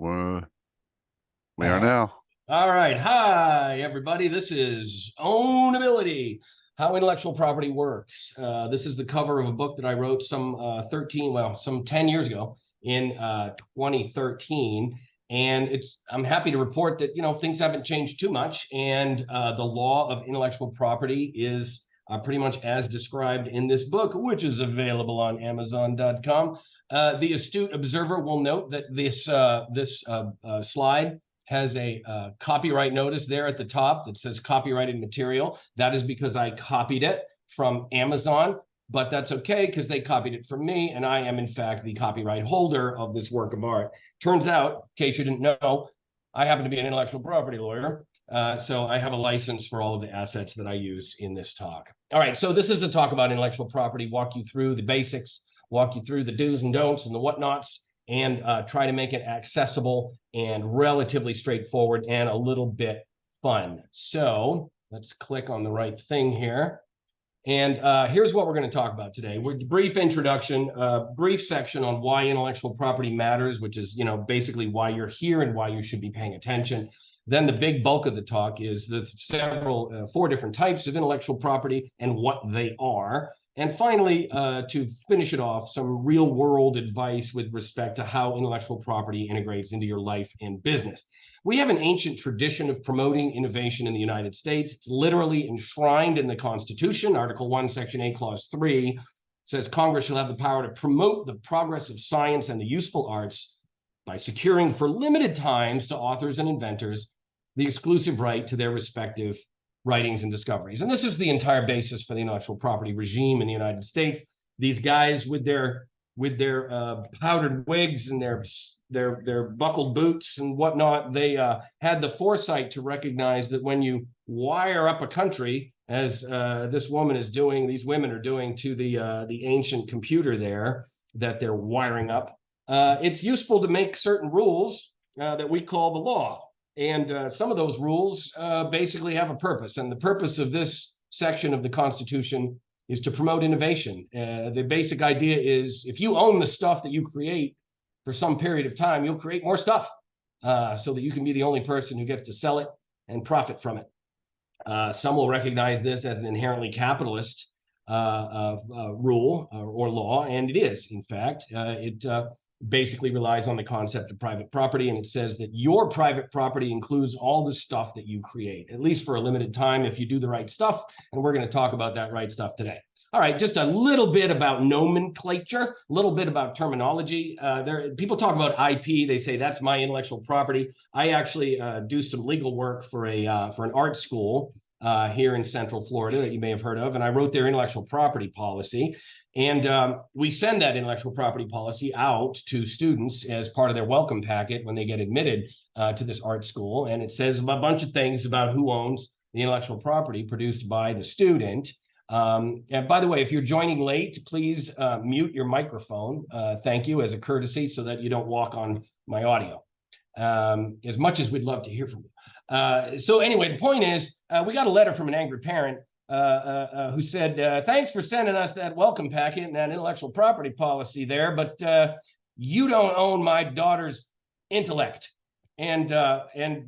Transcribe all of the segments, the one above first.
We are now. All right. Hi, everybody. This is Ownability, How Intellectual Property Works. This is the cover of a book that I wrote some 10 years ago in 2013. And I'm happy to report that, things haven't changed too much. And the law of intellectual property is pretty much as described in this book, which is available on Amazon.com. The astute observer will note that this slide has a copyright notice there at the top that says copyrighted material. That is because I copied it from Amazon, but that's okay because they copied it from me, and I am in fact the copyright holder of this work of art. Turns out, in case you didn't know, I happen to be an intellectual property lawyer, so I have a license for all of the assets that I use in this talk. All right, so this is a talk about intellectual property, walk you through the basics, walk you through the do's and don'ts and the whatnots, and try to make it accessible and relatively straightforward and a little bit fun. So let's click on the right thing here. And here's what we're going to talk about today. We're brief introduction, brief section on why intellectual property matters, which is, basically why you're here and why you should be paying attention. Then the big bulk of the talk is the four different types of intellectual property and what they are. And finally, to finish it off, some real world advice with respect to how intellectual property integrates into your life and business. We have an ancient tradition of promoting innovation in the United States. It's literally enshrined in the Constitution. Article 1, Section 8, Clause 3 says Congress shall have the power to promote the progress of science and the useful arts by securing for limited times to authors and inventors the exclusive right to their respective writings and discoveries. And this is the entire basis for the intellectual property regime in the United States. These guys with their powdered wigs and their buckled boots and whatnot, they had the foresight to recognize that when you wire up a country, as this woman is doing, these women are doing to the ancient computer there that they're wiring up, it's useful to make certain rules that we call the law. And some of those rules basically have a purpose. And the purpose of this section of the Constitution is to promote innovation. The basic idea is if you own the stuff that you create for some period of time, you'll create more stuff so that you can be the only person who gets to sell it and profit from it. Some will recognize this as an inherently capitalist rule or law, and it is, in fact. It basically relies on the concept of private property, and it says that your private property includes all the stuff that you create, at least for a limited time if you do the right stuff, and we're going to talk about that right stuff today. All right, just a little bit about nomenclature, a little bit about terminology. People talk about IP, they say that's my intellectual property. I actually do some legal work for an art school here in Central Florida that you may have heard of, and I wrote their intellectual property policy. And we send that intellectual property policy out to students as part of their welcome packet when they get admitted to this art school. And it says a bunch of things about who owns the intellectual property produced by the student. And by the way, if you're joining late, please mute your microphone. Thank you, as a courtesy, so that you don't walk on my audio. As much as we'd love to hear from you. So anyway, the point is, we got a letter from an angry parent who said, thanks for sending us that welcome packet and that intellectual property policy there, but you don't own my daughter's intellect. And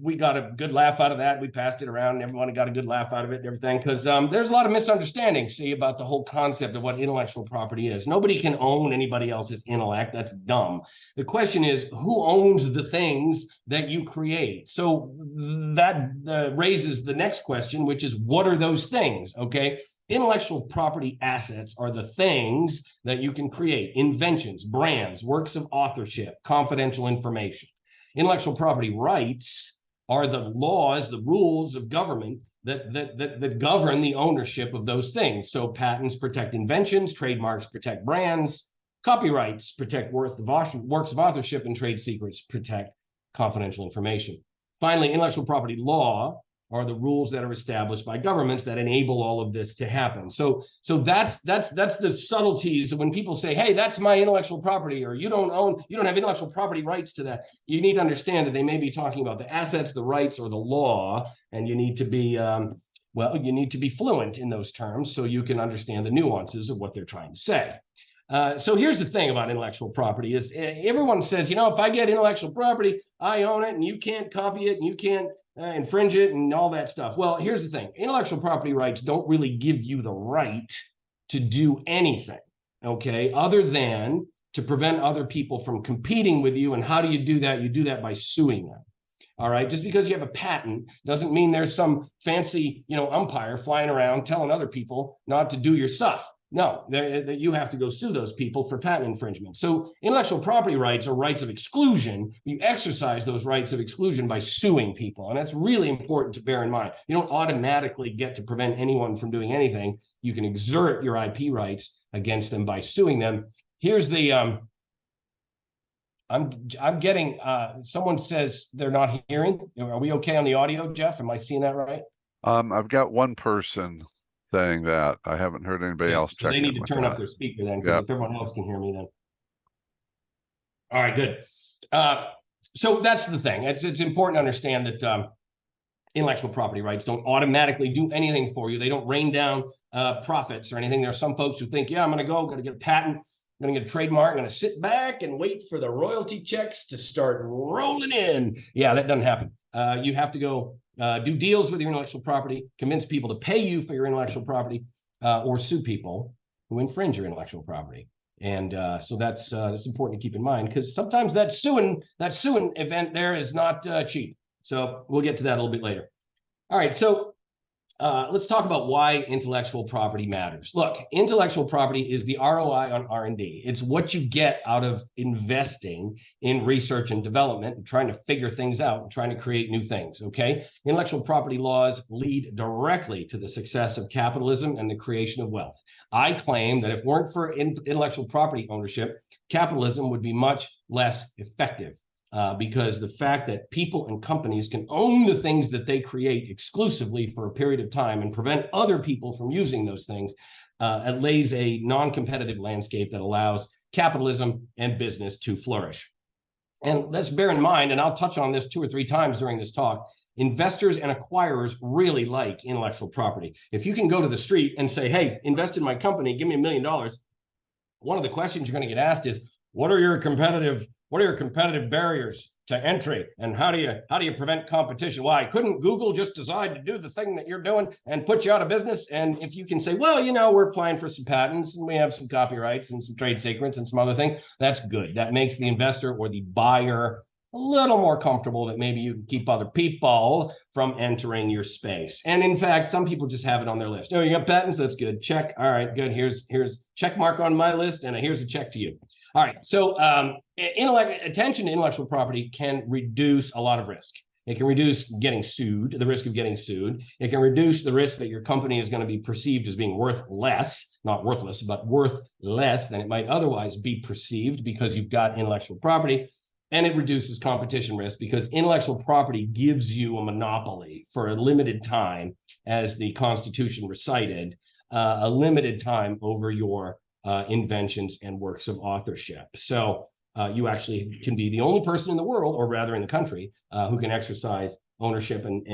we got a good laugh out of that. We passed it around and everyone got a good laugh out of it and everything, because there's a lot of misunderstanding, see, about the whole concept of what intellectual property is. Nobody can own anybody else's intellect. That's dumb. The question is, who owns the things that you create? So that raises the next question, which is, what are those things? Okay. Intellectual property assets are the things that you can create: inventions, brands, works of authorship, confidential information. Intellectual property rights are the laws, the rules of government that govern the ownership of those things. So patents protect inventions, trademarks protect brands, copyrights protect works of authorship, and trade secrets protect confidential information. Finally, intellectual property law are the rules that are established by governments that enable all of this to happen. So that's the subtleties of when people say, hey, that's my intellectual property, or you don't have intellectual property rights to that. You need to understand that they may be talking about the assets, the rights, or the law, and you need to be fluent in those terms so you can understand the nuances of what they're trying to say. So here's the thing about intellectual property is everyone says, if I get intellectual property, I own it and you can't copy it and you can't infringe it and all that stuff. Well, here's the thing. Intellectual property rights don't really give you the right to do anything, okay, other than to prevent other people from competing with you. And how do you do that? You do that by suing them. All right. Just because you have a patent doesn't mean there's some fancy, umpire flying around telling other people not to do your stuff. No, you have to go sue those people for patent infringement. So intellectual property rights are rights of exclusion. You exercise those rights of exclusion by suing people. And that's really important to bear in mind. You don't automatically get to prevent anyone from doing anything. You can exert your IP rights against them by suing them. Here's the I'm getting someone says they're not hearing. Are we okay on the audio, Jeff? Am I seeing that right? I've got one person saying that. I haven't heard anybody else so check they in need to with turn that. up their speaker then, because if everyone else can hear me then. All right, good. So that's the thing. It's important to understand that intellectual property rights don't automatically do anything for you. They don't rain down profits or anything. There are some folks who think, yeah, I'm going to get a patent, I'm going to get a trademark, I'm going to sit back and wait for the royalty checks to start rolling in. Yeah, that doesn't happen. You have to go do deals with your intellectual property, convince people to pay you for your intellectual property, or sue people who infringe your intellectual property. And so that's important to keep in mind, because sometimes that suing event there is not cheap. So we'll get to that a little bit later. All right, so let's talk about why intellectual property matters. Look, intellectual property is the ROI on R&D. It's what you get out of investing in research and development and trying to figure things out and trying to create new things, okay? Intellectual property laws lead directly to the success of capitalism and the creation of wealth. I claim that if it weren't for intellectual property ownership, capitalism would be much less effective. Because the fact that people and companies can own the things that they create exclusively for a period of time and prevent other people from using those things, it lays a non-competitive landscape that allows capitalism and business to flourish. And let's bear in mind, and I'll touch on this 2 or 3 times during this talk, investors and acquirers really like intellectual property. If you can go to the street and say, hey, invest in my company, give me $1 million, one of the questions you're going to get asked is, what are your competitive barriers to entry, and how do you prevent competition? Why couldn't Google just decide to do the thing that you're doing and put you out of business? And if you can say, well, we're applying for some patents and we have some copyrights and some trade secrets and some other things, that's good. That makes the investor or the buyer a little more comfortable that maybe you can keep other people from entering your space. And in fact, some people just have it on their list. You got patents? That's good. Check. All right, good. Here's check mark on my list, and here's a check to you. All right, so attention to intellectual property can reduce a lot of risk. It can reduce getting sued, the risk of getting sued. It can reduce the risk that your company is going to be perceived as being worth less, not worthless, but worth less than it might otherwise be perceived because you've got intellectual property. And it reduces competition risk because intellectual property gives you a monopoly for a limited time, as the Constitution recited, a limited time over your inventions and works of authorship. So you actually can be the only person in the world, or rather in the country, who can exercise ownership and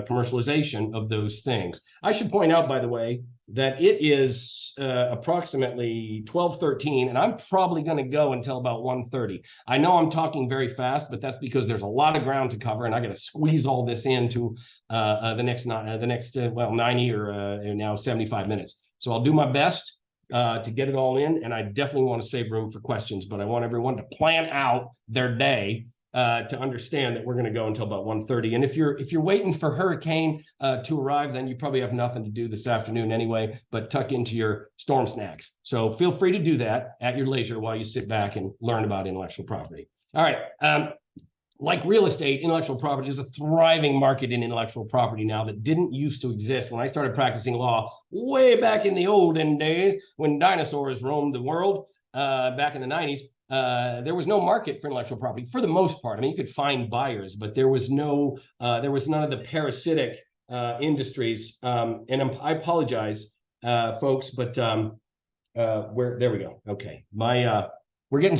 commercialization of those things. I should point out, by the way, that it is approximately 12:13, and I'm probably going to go until about 1:30. I know I'm talking very fast, but that's because there's a lot of ground to cover, and I got to squeeze all this into the next 90 or now 75 minutes. So I'll do my best to get it all in, and I definitely want to save room for questions, but I want everyone to plan out their day to understand that we're going to go until about 1:30. And if you're waiting for Hurricane to arrive, then you probably have nothing to do this afternoon anyway, but tuck into your storm snacks. So feel free to do that at your leisure while you sit back and learn about intellectual property. All right. Like real estate, intellectual property is a thriving market in intellectual property now that didn't used to exist. When I started practicing law way back in the olden days, when dinosaurs roamed the world back in the 90s, there was no market for intellectual property for the most part. I mean, you could find buyers, but there was none of the parasitic industries. I apologize, folks, but there we go. Okay, we're getting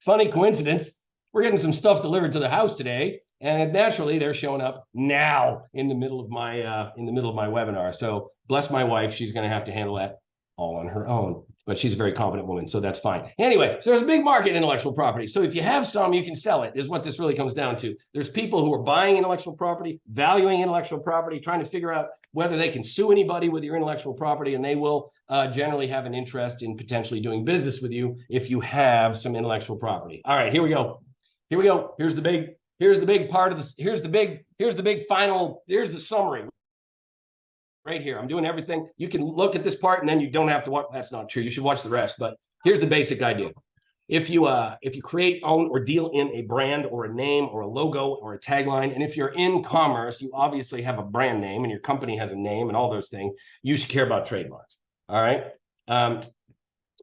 funny coincidence. We're getting some stuff delivered to the house today, and naturally they're showing up now in the middle of my webinar. So bless my wife, she's going to have to handle that all on her own. but she's a very competent woman, so that's fine. Anyway, so there's a big market in intellectual property. So if you have some, you can sell it, is what this really comes down to. There's people who are buying intellectual property, valuing intellectual property, trying to figure out whether they can sue anybody with your intellectual property, and they will generally have an interest in potentially doing business with you if you have some intellectual property. All right, here we go. Here we go. Here's the big part of this. Here's the summary. Right here. I'm doing everything. You can look at this part and then you don't have to watch. That's not true. You should watch the rest. But here's the basic idea. If you create, own, or deal in a brand or a name or a logo or a tagline, and if you're in commerce, you obviously have a brand name and your company has a name and all those things, you should care about trademarks. All right.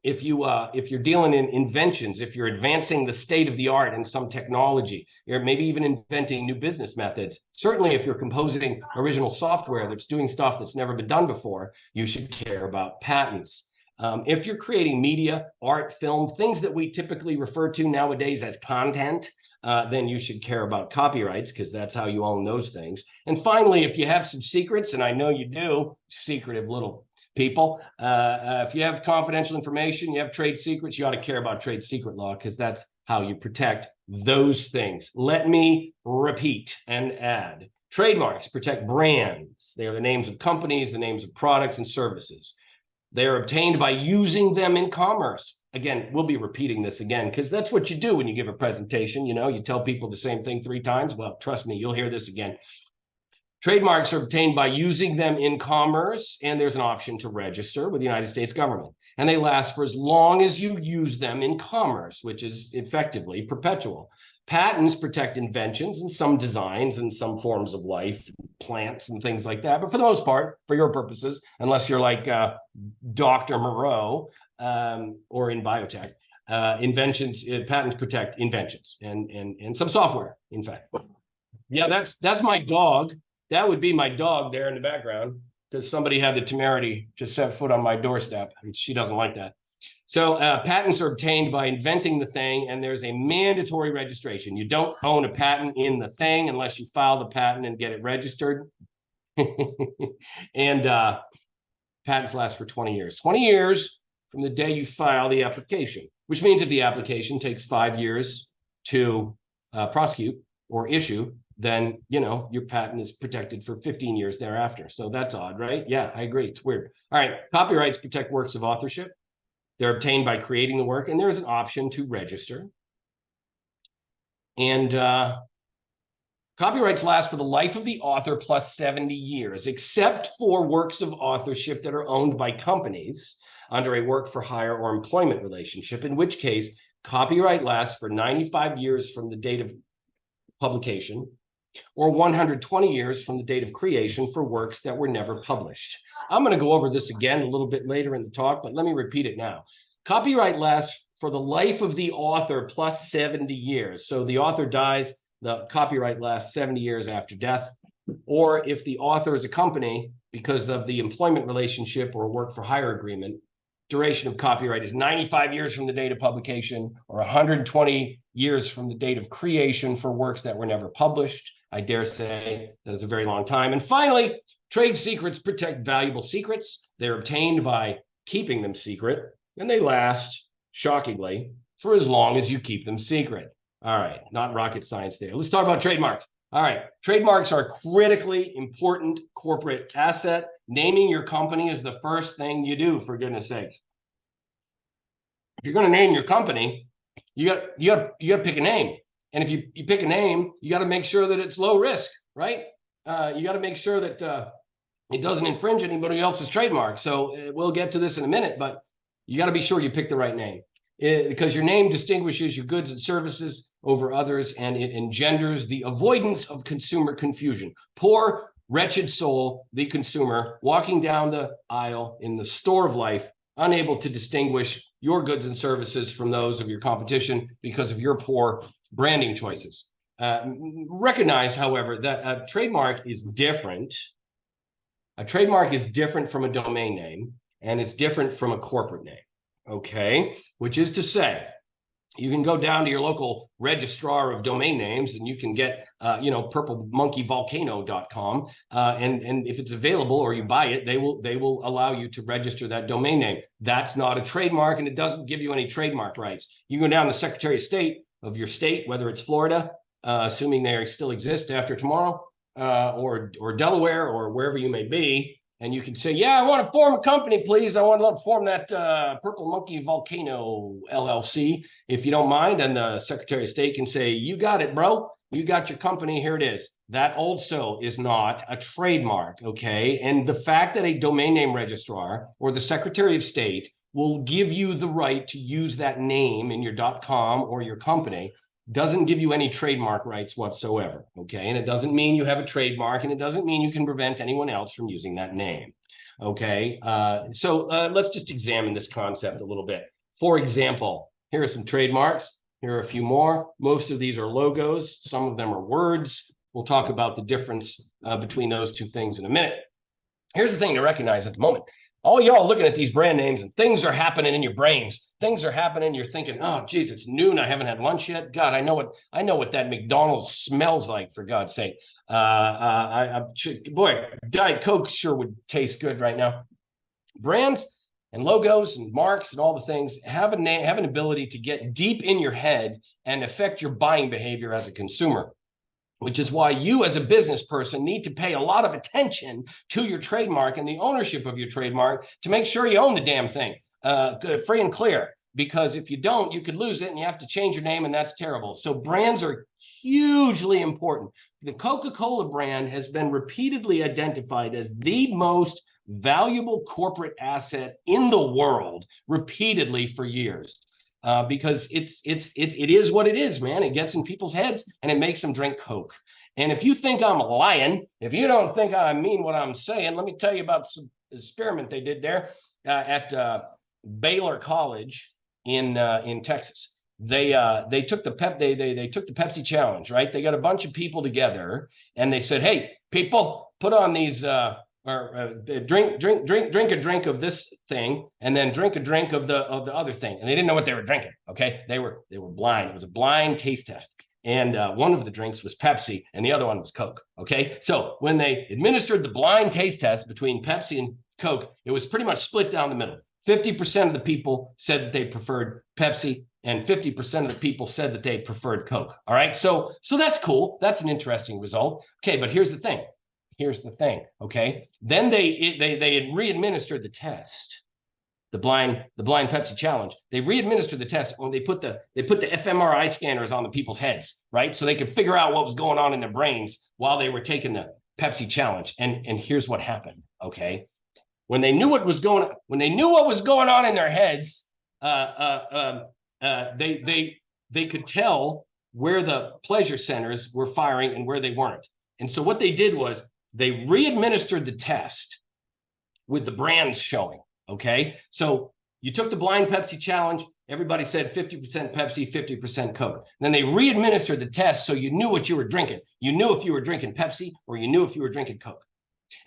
If you're dealing in inventions, if you're advancing the state of the art in some technology, you're maybe even inventing new business methods. Certainly, if you're composing original software that's doing stuff that's never been done before, you should care about patents. If you're creating media, art, film, things that we typically refer to nowadays as content, then you should care about copyrights, because that's how you own those things. And finally, if you have some secrets, and I know you do, secretive little people, if you have confidential information, you have trade secrets, you ought to care about trade secret law, because that's how you protect those things. Let me repeat and add. Trademarks protect brands. They are the names of companies, the names of products and services. They are obtained by using them in commerce. Again, we'll be repeating this again, because that's what you do when you give a presentation. You know, you tell people the same thing 3 times. Well, trust me, you'll hear this again. Trademarks are obtained by using them in commerce, and there's an option to register with the United States government. And they last for as long as you use them in commerce, which is effectively perpetual. Patents protect inventions and some designs and some forms of life, plants and things like that. But for the most part, for your purposes, unless you're like Dr. Moreau or in biotech, patents protect inventions and some software, in fact. Yeah, that's my dog. That would be my dog there in the background, because somebody had the temerity to set foot on my doorstep, and she doesn't like that. So patents are obtained by inventing the thing, and there's a mandatory registration. You don't own a patent in the thing unless you file the patent and get it registered. And patents last for 20 years. 20 years from the day you file the application, which means if the application takes 5 years to prosecute or issue, then, you know, your patent is protected for 15 years thereafter. So that's odd, right? Yeah, I agree. It's weird. All right. Copyrights protect works of authorship. They're obtained by creating the work, and there's an option to register. And copyrights last for the life of the author plus 70 years, except for works of authorship that are owned by companies under a work for hire or employment relationship, in which case copyright lasts for 95 years from the date of publication, or 120 years from the date of creation for works that were never published. I'm going to go over this again a little bit later in the talk, but let me repeat it now. Copyright lasts for the life of the author plus 70 years. So the author dies, the copyright lasts 70 years after death. Or if the author is a company, because of the employment relationship or work for hire agreement, duration of copyright is 95 years from the date of publication, or 120 years from the date of creation for works that were never published. I dare say that is a very long time. And finally, trade secrets protect valuable secrets. They're obtained by keeping them secret, and they last, shockingly, for as long as you keep them secret. All right, not rocket science there. Let's talk about trademarks. All right, trademarks are a critically important corporate asset. Naming your company is the first thing you do, for goodness sake. If you're going to name your company, you got to pick a name. And if you pick a name, you got to make sure that it's low risk, right? You got to make sure that it doesn't infringe anybody else's trademark. So we'll get to this in a minute, but you got to be sure you pick the right name, because your name distinguishes your goods and services over others, and it engenders the avoidance of consumer confusion. Poor, wretched soul, the consumer, walking down the aisle in the store of life, unable to distinguish your goods and services from those of your competition because of your poor branding choices. Recognize, however, that a trademark is different. A trademark is different from a domain name, and it's different from a corporate name, okay? Which is to say, you can go down to your local registrar of domain names and you can get, purplemonkeyvolcano.com. And if it's available or you buy it, they will allow you to register that domain name. That's not a trademark, and it doesn't give you any trademark rights. You go down to the Secretary of State of your state, whether it's Florida, assuming they still exist after tomorrow, or Delaware, or wherever you may be, and you can say, yeah, I want to form a company, please. I want to form that Purple Monkey Volcano LLC, if you don't mind. And the Secretary of State can say, you got it, bro. You got your company. Here it is. That also is not a trademark, okay? And the fact that a domain name registrar or the Secretary of State will give you the right to use that name in your .com or your company doesn't give you any trademark rights whatsoever, okay? And it doesn't mean you have a trademark, and it doesn't mean you can prevent anyone else from using that name, okay? So let's just examine this concept a little bit. For example, here are some trademarks. Here are a few more. Most of these are logos. Some of them are words. We'll talk about the difference between those two things in a minute. Here's the thing to recognize at the moment. All y'all looking at these brand names and things are happening in your brains. Things are happening. You're thinking, oh, geez, it's noon. I haven't had lunch yet. God, I know what that McDonald's smells like, for God's sake. Boy, Diet Coke sure would taste good right now. Brands and logos and marks and all the things have an ability to get deep in your head and affect your buying behavior as a consumer, which is why you as a business person need to pay a lot of attention to your trademark and the ownership of your trademark to make sure you own the damn thing, free and clear. Because if you don't, you could lose it and you have to change your name, and that's terrible. So brands are hugely important. The Coca-Cola brand has been repeatedly identified as the most valuable corporate asset in the world repeatedly for years. Because it is what it is, man. It gets in people's heads and it makes them drink Coke. And if you think I'm lying, if you don't think I mean what I'm saying, let me tell you about some experiment they did there at Baylor College in Texas. They took the Pepsi challenge, right? They got a bunch of people together and they said, hey, people, put on these drink a drink of this thing, and then drink a drink of the other thing. And they didn't know what they were drinking. Okay, they were blind. It was a blind taste test. And one of the drinks was Pepsi, and the other one was Coke. Okay, so when they administered the blind taste test between Pepsi and Coke, it was pretty much split down the middle. 50% of the people said that they preferred Pepsi, and 50% of the people said that they preferred Coke. All right, so that's cool. That's an interesting result. Okay, but here's the thing. Okay. Then they had re-administered the test, the blind Pepsi challenge. They re-administered the test when they put the fMRI scanners on the people's heads, right? So they could figure out what was going on in their brains while they were taking the Pepsi challenge. And here's what happened. Okay. When they knew what was going on in their heads, they could tell where the pleasure centers were firing and where they weren't. And so what they did was they re-administered the test with the brands showing, okay? So you took the blind Pepsi challenge, everybody said 50% Pepsi, 50% Coke. Then they re-administered the test so you knew what you were drinking. You knew if you were drinking Pepsi or you knew if you were drinking Coke.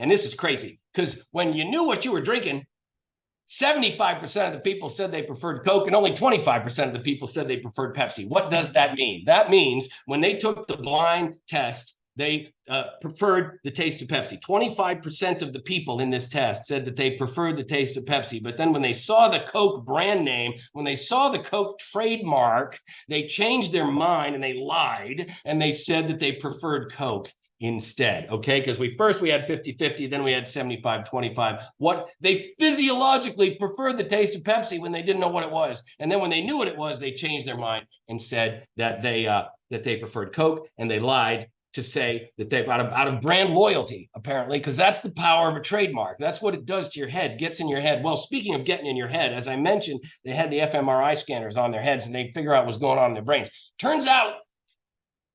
And this is crazy, because when you knew what you were drinking, 75% of the people said they preferred Coke, and only 25% of the people said they preferred Pepsi. What does that mean? That means when they took the blind test, they preferred the taste of Pepsi. 25% of the people in this test said that they preferred the taste of Pepsi. But then when they saw the Coke brand name, when they saw the Coke trademark, they changed their mind and they lied, and they said that they preferred Coke instead, okay? Because we had 50-50, then we had 75-25. What they physiologically preferred the taste of Pepsi when they didn't know what it was. And then when they knew what it was, they changed their mind and said that they preferred Coke, and they lied to say that they've out of brand loyalty, apparently, because that's the power of a trademark. That's what it does to your head, gets in your head. Well, speaking of getting in your head, as I mentioned, they had the fMRI scanners on their heads and they figure out what's going on in their brains. Turns out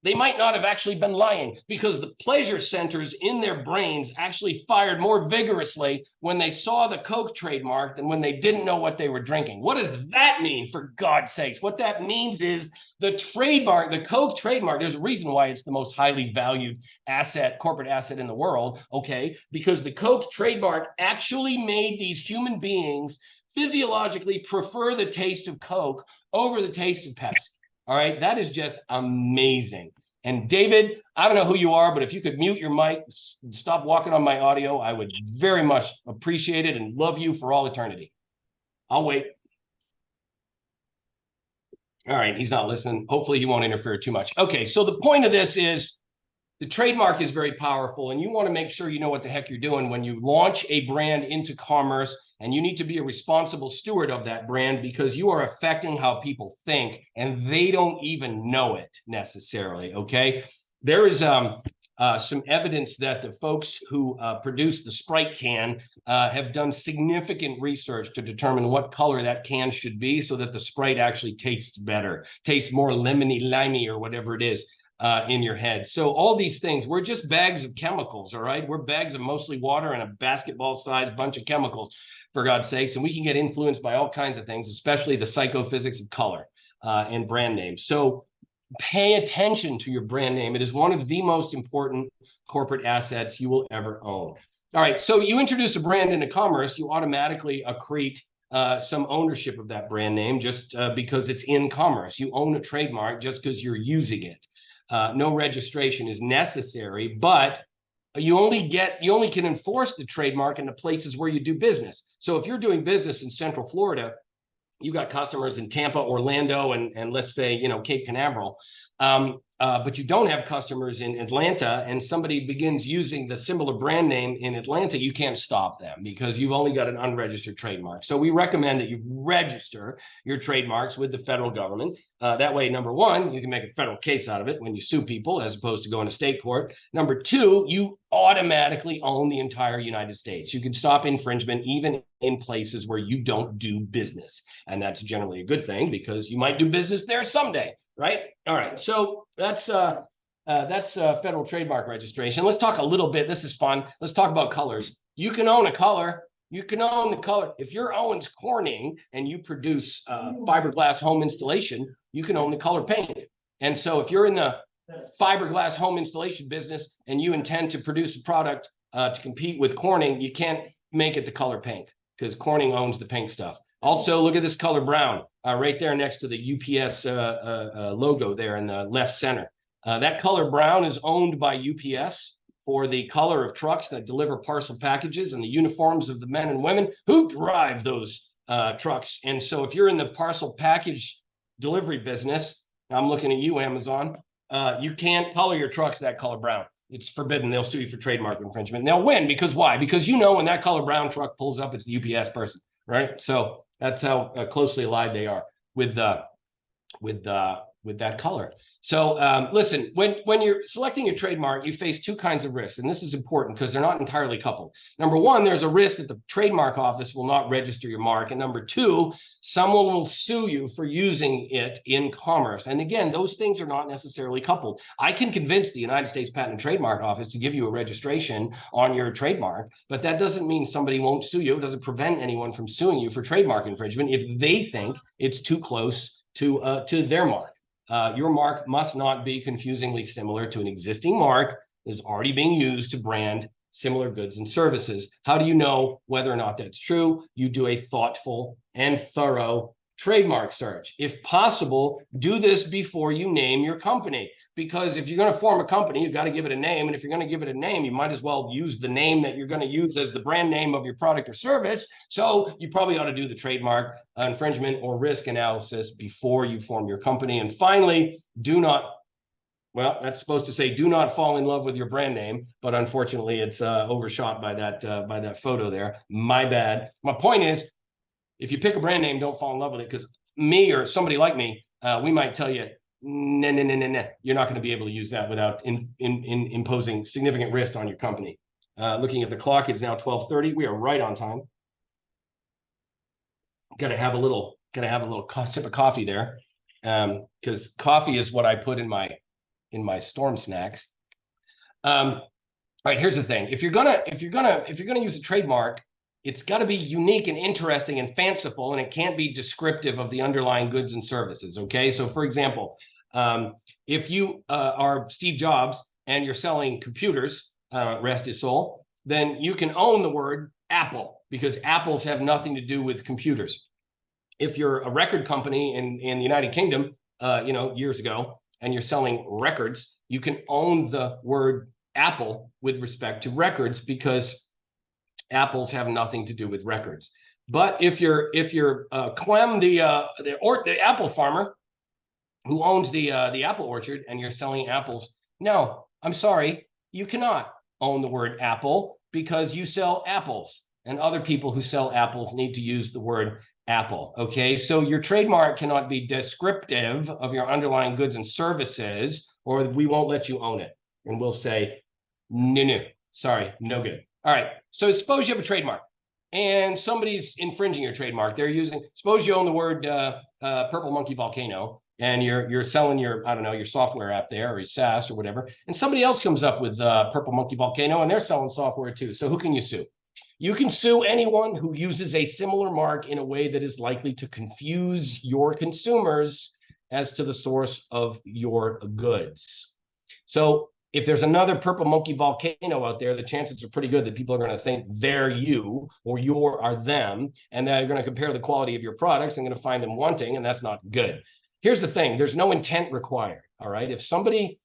they might not have actually been lying, because the pleasure centers in their brains actually fired more vigorously when they saw the Coke trademark than when they didn't know what they were drinking. What does that mean, for God's sakes? What that means is the trademark, the Coke trademark, there's a reason why it's the most highly valued asset, corporate asset in the world, okay? Because the Coke trademark actually made these human beings physiologically prefer the taste of Coke over the taste of Pepsi. All right, that is just amazing. And David, I don't know who you are, but if you could mute your mic, stop walking on my audio, I would very much appreciate it and love you for all eternity. I'll wait. All right, he's not listening. Hopefully he won't interfere too much. Okay, so the point of this is the trademark is very powerful, and you want to make sure you know what the heck you're doing when you launch a brand into commerce, and you need to be a responsible steward of that brand because you are affecting how people think, and they don't even know it necessarily, okay? There is some evidence that the folks who produce the Sprite can have done significant research to determine what color that can should be so that the Sprite actually tastes better, tastes more lemony, limey, or whatever it is in your head. So all these things, we're just bags of chemicals, all right? We're bags of mostly water and a basketball-sized bunch of chemicals, for God's sakes, and we can get influenced by all kinds of things, especially the psychophysics of color and brand names. So pay attention to your brand name. It is one of the most important corporate assets you will ever own. All right, so you introduce a brand into commerce, you automatically accrete some ownership of that brand name just because it's in commerce. You own a trademark just because you're using it. No registration is necessary, but you only can enforce the trademark in the places where you do business. So if you're doing business in Central Florida, you got customers in Tampa, Orlando, and let's say, Cape Canaveral, but you don't have customers in Atlanta, and somebody begins using the similar brand name in Atlanta, you can't stop them because you've only got an unregistered trademark. So we recommend that you register your trademarks with the federal government. That way, number one, you can make a federal case out of it when you sue people as opposed to going to state court. Number two, you automatically own the entire United States. You can stop infringement even in places where you don't do business. And that's generally a good thing because you might do business there someday, right? All right, so that's federal trademark registration. Let's talk a little bit. This is fun. Let's talk about colors. You can own a color. You can own the color. If you're Owens Corning and you produce fiberglass home installation, you can own the color paint. And so if you're in the fiberglass home installation business and you intend to produce a product to compete with Corning, you can't make it the color pink because Corning owns the pink stuff. Also, look at this color brown right there next to the UPS logo there in the left center. That color brown is owned by UPS for the color of trucks that deliver parcel packages and the uniforms of the men and women who drive those trucks. And so if you're in the parcel package delivery business, I'm looking at you, Amazon, you can't color your trucks that color brown. It's forbidden. They'll sue you for trademark infringement. And they'll win because why? Because when that color brown truck pulls up, it's the UPS person, right? So that's how closely allied they are with that color. So listen, when you're selecting a trademark, you face two kinds of risks, and this is important because they're not entirely coupled. Number one, there's a risk that the trademark office will not register your mark, and number two, someone will sue you for using it in commerce. And again, those things are not necessarily coupled. I can convince the United States Patent and Trademark Office to give you a registration on your trademark, but that doesn't mean somebody won't sue you. It doesn't prevent anyone from suing you for trademark infringement if they think it's too close to their mark. Your mark must not be confusingly similar to an existing mark that is already being used to brand similar goods and services. How do you know whether or not that's true? You do a thoughtful and thorough trademark search. If possible, do this before you name your company, because if you're going to form a company, you've got to give it a name. And if you're going to give it a name, you might as well use the name that you're going to use as the brand name of your product or service. So you probably ought to do the trademark infringement or risk analysis before you form your company. And finally, that's supposed to say do not fall in love with your brand name, but unfortunately it's overshot by that photo there. My bad. My point is, if you pick a brand name, don't fall in love with it, because me or somebody like me, we might tell you, no, you're not going to be able to use that without imposing significant risk on your company. Looking at the clock, it's now 12:30. We are right on time. Got to have a little sip of coffee there, because coffee is what I put in my storm snacks. All right, here's the thing: if you're gonna use a trademark, it's got to be unique and interesting and fanciful, and it can't be descriptive of the underlying goods and services, okay? So, for example, if you are Steve Jobs and you're selling computers, rest his soul, then you can own the word Apple, because apples have nothing to do with computers. If you're a record company in the United Kingdom, years ago, and you're selling records, you can own the word Apple with respect to records because apples have nothing to do with records. But if you're Clem, the apple farmer who owns the apple orchard, and you're selling apples, no, I'm sorry, you cannot own the word apple because you sell apples, and other people who sell apples need to use the word apple. Okay, so your trademark cannot be descriptive of your underlying goods and services, or we won't let you own it. And we'll say, no, sorry, no good. All right, so suppose you have a trademark and somebody's infringing your trademark. Suppose you own the word Purple Monkey Volcano, and you're selling your software app there, or your SaaS or whatever, and somebody else comes up with Purple Monkey Volcano and they're selling software too. So who can you sue? You can sue anyone who uses a similar mark in a way that is likely to confuse your consumers as to the source of your goods. So if there's another Purple Monkey Volcano out there, the chances are pretty good that people are going to think they're you, or you are them, and they're going to compare the quality of your products and going to find them wanting, and that's not good. Here's the thing. There's no intent required, all right? If somebody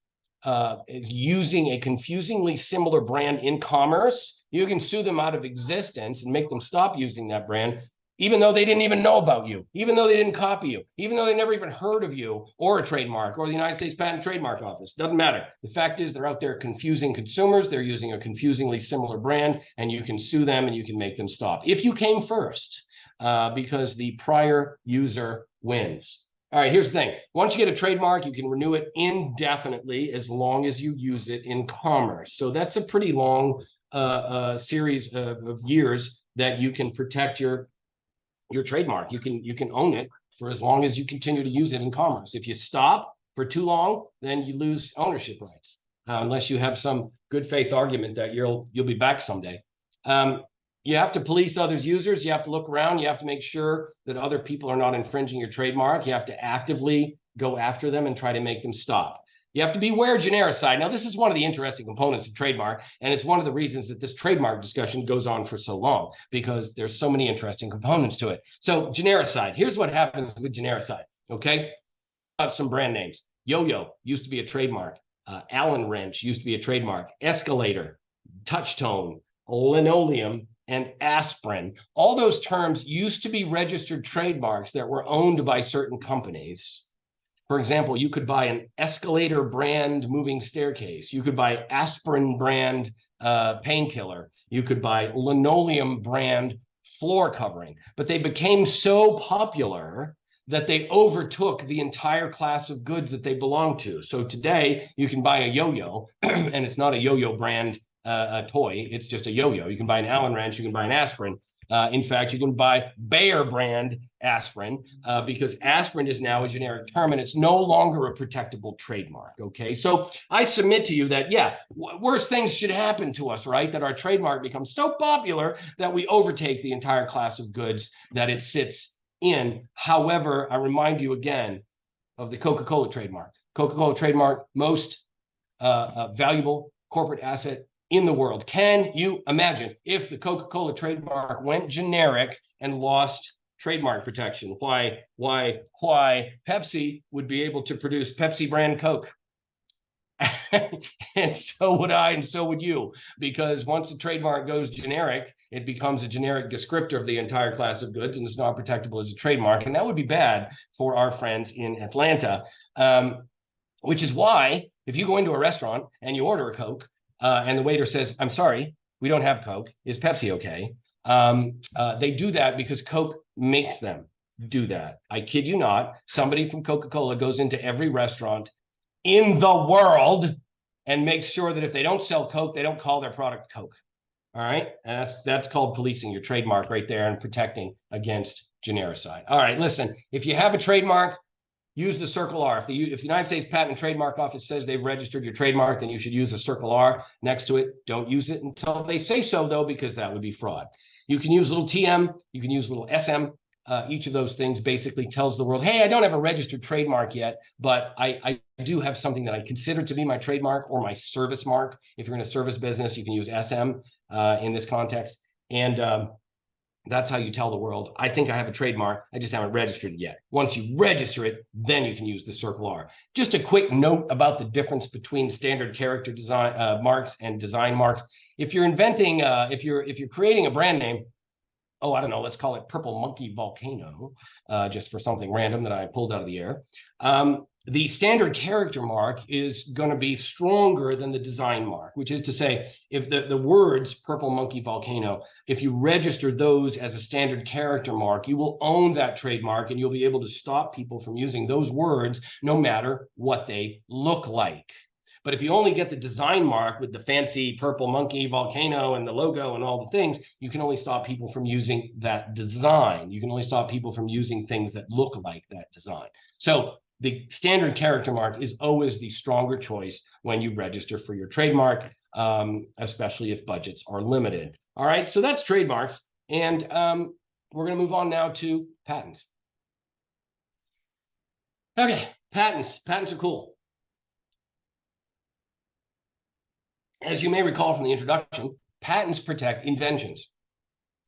is using a confusingly similar brand in commerce, you can sue them out of existence and make them stop using that brand, even though they didn't even know about you, even though they didn't copy you, even though they never even heard of you or a trademark or the United States Patent and Trademark Office. Doesn't matter. The fact is they're out there confusing consumers. They're using a confusingly similar brand, and you can sue them and you can make them stop if you came first, because the prior user wins. All right, here's the thing. Once you get a trademark, you can renew it indefinitely as long as you use it in commerce. So that's a pretty long series of years that you can protect your trademark. You can own it for as long as you continue to use it in commerce. If you stop for too long, then you lose ownership rights, unless you have some good faith argument that you'll be back someday. You have to police others' users. You have to look around. You have to make sure that other people are not infringing your trademark. You have to actively go after them and try to make them stop. You have to beware genericide. Now, this is one of the interesting components of trademark, and it's one of the reasons that this trademark discussion goes on for so long, because there's so many interesting components to it. So genericide, here's what happens with genericide, okay? About some brand names. Yo-Yo used to be a trademark. Allen wrench used to be a trademark. Escalator, touch-tone, linoleum, and aspirin. All those terms used to be registered trademarks that were owned by certain companies. For example, you could buy an Escalator brand moving staircase. You could buy aspirin brand painkiller. You could buy linoleum brand floor covering. But they became so popular that they overtook the entire class of goods that they belong to. So today you can buy a yo-yo, and it's not a yo-yo brand a toy. It's just a yo-yo. You can buy an Allen wrench. You can buy an aspirin. In fact, you can buy Bayer brand aspirin, because aspirin is now a generic term, and it's no longer a protectable trademark. Okay, so I submit to you that, yeah, worse things should happen to us, right? That our trademark becomes so popular that we overtake the entire class of goods that it sits in. However, I remind you again of the Coca-Cola trademark. Coca-Cola trademark, most valuable corporate asset in the world. Can you imagine if the Coca-Cola trademark went generic and lost trademark protection? Why Pepsi would be able to produce Pepsi brand Coke. And so would I, and so would you, because once the trademark goes generic, it becomes a generic descriptor of the entire class of goods, and it's not protectable as a trademark. And that would be bad for our friends in Atlanta, which is why if you go into a restaurant and you order a Coke, and the waiter says, "I'm sorry, we don't have Coke. Is Pepsi okay?" They do that because Coke makes them do that. I kid you not. Somebody from Coca-Cola goes into every restaurant in the world and makes sure that if they don't sell Coke, they don't call their product Coke. All right, and that's called policing your trademark right there and protecting against genericide. All right, listen, if you have a trademark, use the circle R. If the United States Patent and Trademark Office says they've registered your trademark, then you should use a circle R next to it. Don't use it until they say so, though, because that would be fraud. You can use little TM. You can use little SM. Each of those things basically tells the world, hey, I don't have a registered trademark yet, but I do have something that I consider to be my trademark or my service mark. If you're in a service business, you can use SM in this context. And That's how you tell the world, I think I have a trademark, I just haven't registered it yet. Once you register it, then you can use the circle R. Just a quick note about the difference between standard character design marks and design marks. If you're inventing, if you're creating a brand name, oh, I don't know, let's call it Purple Monkey Volcano, just for something random that I pulled out of the air. The standard character mark is going to be stronger than the design mark, which is to say, if the words Purple Monkey Volcano, if you register those as a standard character mark, you will own that trademark and you'll be able to stop people from using those words no matter what they look like. But if you only get the design mark with the fancy purple monkey volcano and the logo and all the things, you can only stop people from using that design. You can only stop people from using things that look like that design. So the standard character mark is always the stronger choice when you register for your trademark, especially if budgets are limited. All right, so that's trademarks. And we're going to move on now to patents. Okay, patents. Patents are cool. As you may recall from the introduction, patents protect inventions.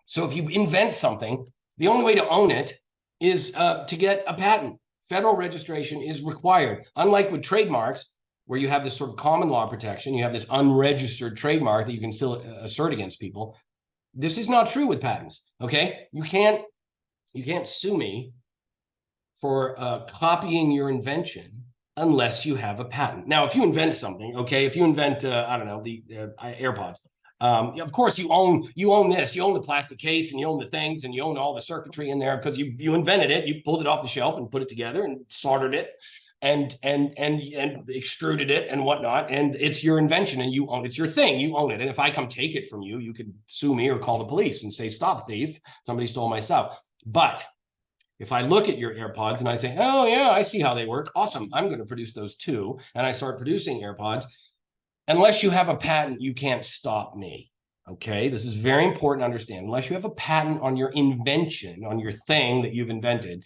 So if you invent something, the only way to own it is to get a patent. Federal registration is required. Unlike with trademarks, where you have this sort of common law protection, you have this unregistered trademark that you can still assert against people. This is not true with patents, okay? You can't sue me for copying your invention unless you have a patent. Now, if you invent something, okay, if you invent, I don't know, the AirPods, of course you own this, you own the plastic case and you own the things and you own all the circuitry in there because you invented it, you pulled it off the shelf and put it together and soldered it and extruded it and whatnot, and it's your invention and you own it. It's your thing, you own it. And if I come take it from you, you could sue me or call the police and say, stop, thief, somebody stole my stuff. But if I look at your AirPods and I say, oh, yeah, I see how they work. Awesome. I'm going to produce those too. And I start producing AirPods. Unless you have a patent, you can't stop me. Okay. This is very important to understand. Unless you have a patent on your invention, on your thing that you've invented,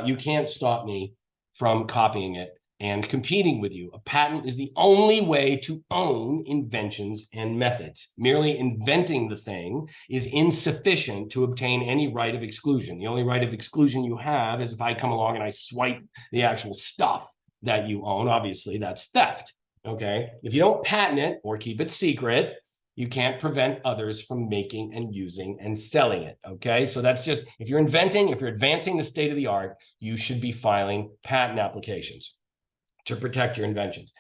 you can't stop me from copying it and competing with you. A patent is the only way to own inventions and methods. Merely inventing the thing is insufficient to obtain any right of exclusion. The only right of exclusion you have is if I come along and I swipe the actual stuff that you own. Obviously, that's theft. Okay. If you don't patent it or keep it secret, you can't prevent others from making and using and selling it. Okay. So that's just, if you're inventing, if you're advancing the state of the art, you should be filing patent applications to protect your inventions.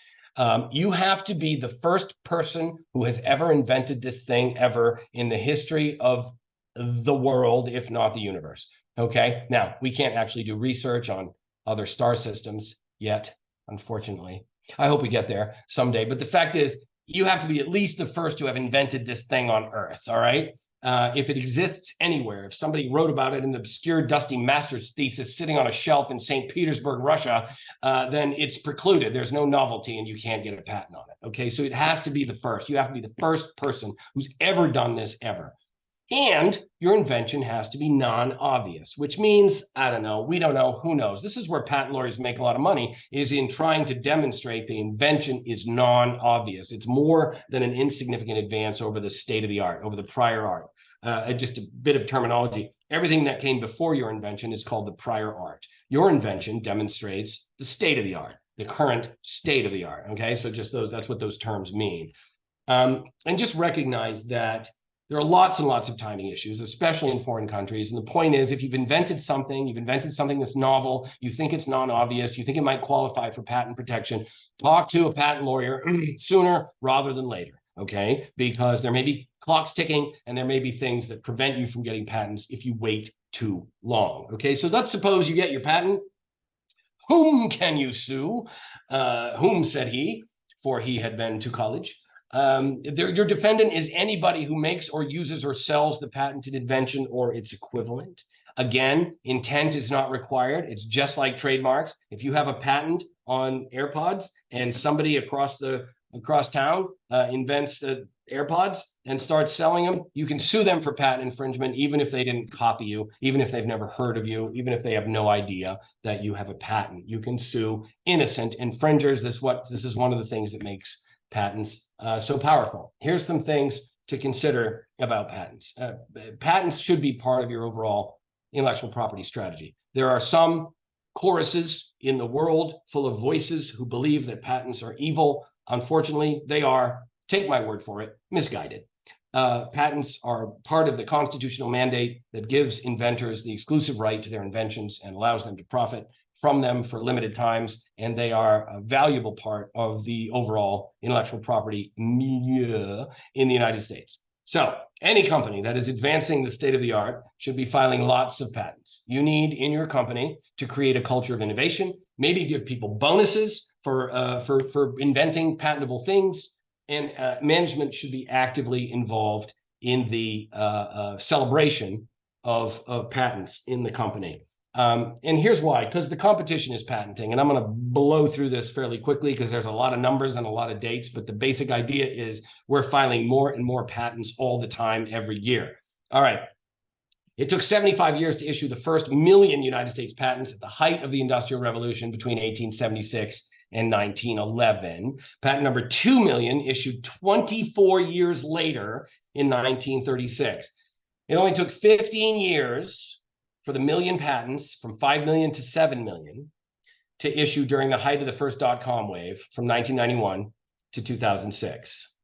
You have to be the first person who has ever invented this thing ever in the history of the world, if not the universe. Okay. Now, we can't actually do research on other star systems yet, unfortunately. I hope we get there someday. But the fact is, you have to be at least the first to have invented this thing on Earth. All right. If it exists anywhere, if somebody wrote about it in an obscure, dusty master's thesis sitting on a shelf in St. Petersburg, Russia, then it's precluded. There's no novelty and you can't get a patent on it. Okay, so it has to be the first. You have to be the first person who's ever done this ever. And your invention has to be non-obvious, which means, I don't know, we don't know, who knows? This is where patent lawyers make a lot of money, is in trying to demonstrate the invention is non-obvious. It's more than an insignificant advance over the state of the art, over the prior art. Just a bit of terminology. Everything that came before your invention is called the prior art. Your invention demonstrates the state of the art, the current state of the art. Okay, so just those, that's what those terms mean. And just recognize that there are lots and lots of timing issues, especially in foreign countries. And the point is, if you've invented something that's novel, you think it's non-obvious, you think it might qualify for patent protection, talk to a patent lawyer sooner rather than later, okay? Because there may be clocks ticking and there may be things that prevent you from getting patents if you wait too long, okay? So let's suppose you get your patent. Whom can you sue? Whom, said he, for he had been to college. Your defendant is anybody who makes or uses or sells the patented invention or its equivalent. Again, intent is not required. It's just like trademarks. If you have a patent on AirPods and somebody across town invents the AirPods and starts selling them, you can sue them for patent infringement, even if they didn't copy you, even if they've never heard of you, even if they have no idea that you have a patent. You can sue innocent infringers. This is one of the things that makes patents so powerful. Here's some things to consider about patents. Patents should be part of your overall intellectual property strategy. There are some choruses in the world full of voices who believe that patents are evil. Unfortunately, they are, take my word for it, misguided. Patents are part of the constitutional mandate that gives inventors the exclusive right to their inventions and allows them to profit from them for limited times, and they are a valuable part of the overall intellectual property milieu in the United States. So any company that is advancing the state of the art should be filing lots of patents. You need in your company to create a culture of innovation, maybe give people bonuses for inventing patentable things, and management should be actively involved in the celebration of patents in the company. And here's why, because the competition is patenting, and I'm going to blow through this fairly quickly because there's a lot of numbers and a lot of dates, but the basic idea is we're filing more and more patents all the time every year. All right. It took 75 years to issue the first million United States patents at the height of the Industrial Revolution between 1876 and 1911. Patent number 2 million issued 24 years later in 1936. It only took 15 years for the million patents from 5 million to 7 million to issue during the height of the first dot-com wave from 1991 to 2006.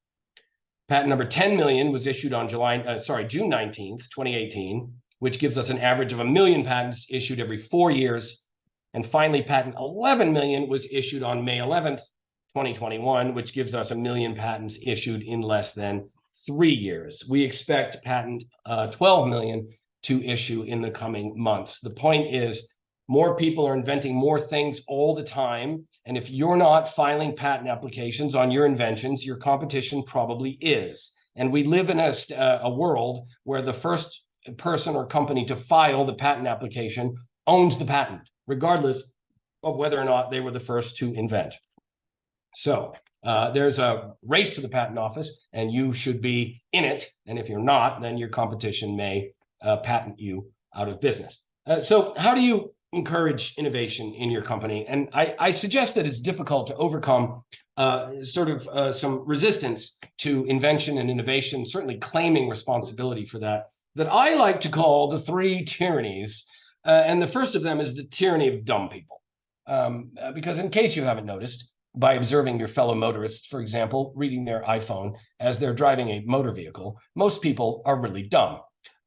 Patent number 10 million was issued on June 19th, 2018, which gives us an average of 1 million patents issued every 4 years. And finally, patent 11 million was issued on May 11th, 2021, which gives us 1 million patents issued in less than 3 years. We expect patent 12 million to issue in the coming months. The point is, more people are inventing more things all the time. And if you're not filing patent applications on your inventions, your competition probably is. And we live in a world where the first person or company to file the patent application owns the patent, regardless of whether or not they were the first to invent. So there's a race to the patent office, and you should be in it. And if you're not, then your competition may patent you out of business. So how do you encourage innovation in your company? And I suggest that it's difficult to overcome some resistance to invention and innovation, certainly claiming responsibility for that I like to call the 3 tyrannies. And the first of them is the tyranny of dumb people. Because in case you haven't noticed, by observing your fellow motorists, for example, reading their iPhone as they're driving a motor vehicle, most people are really dumb.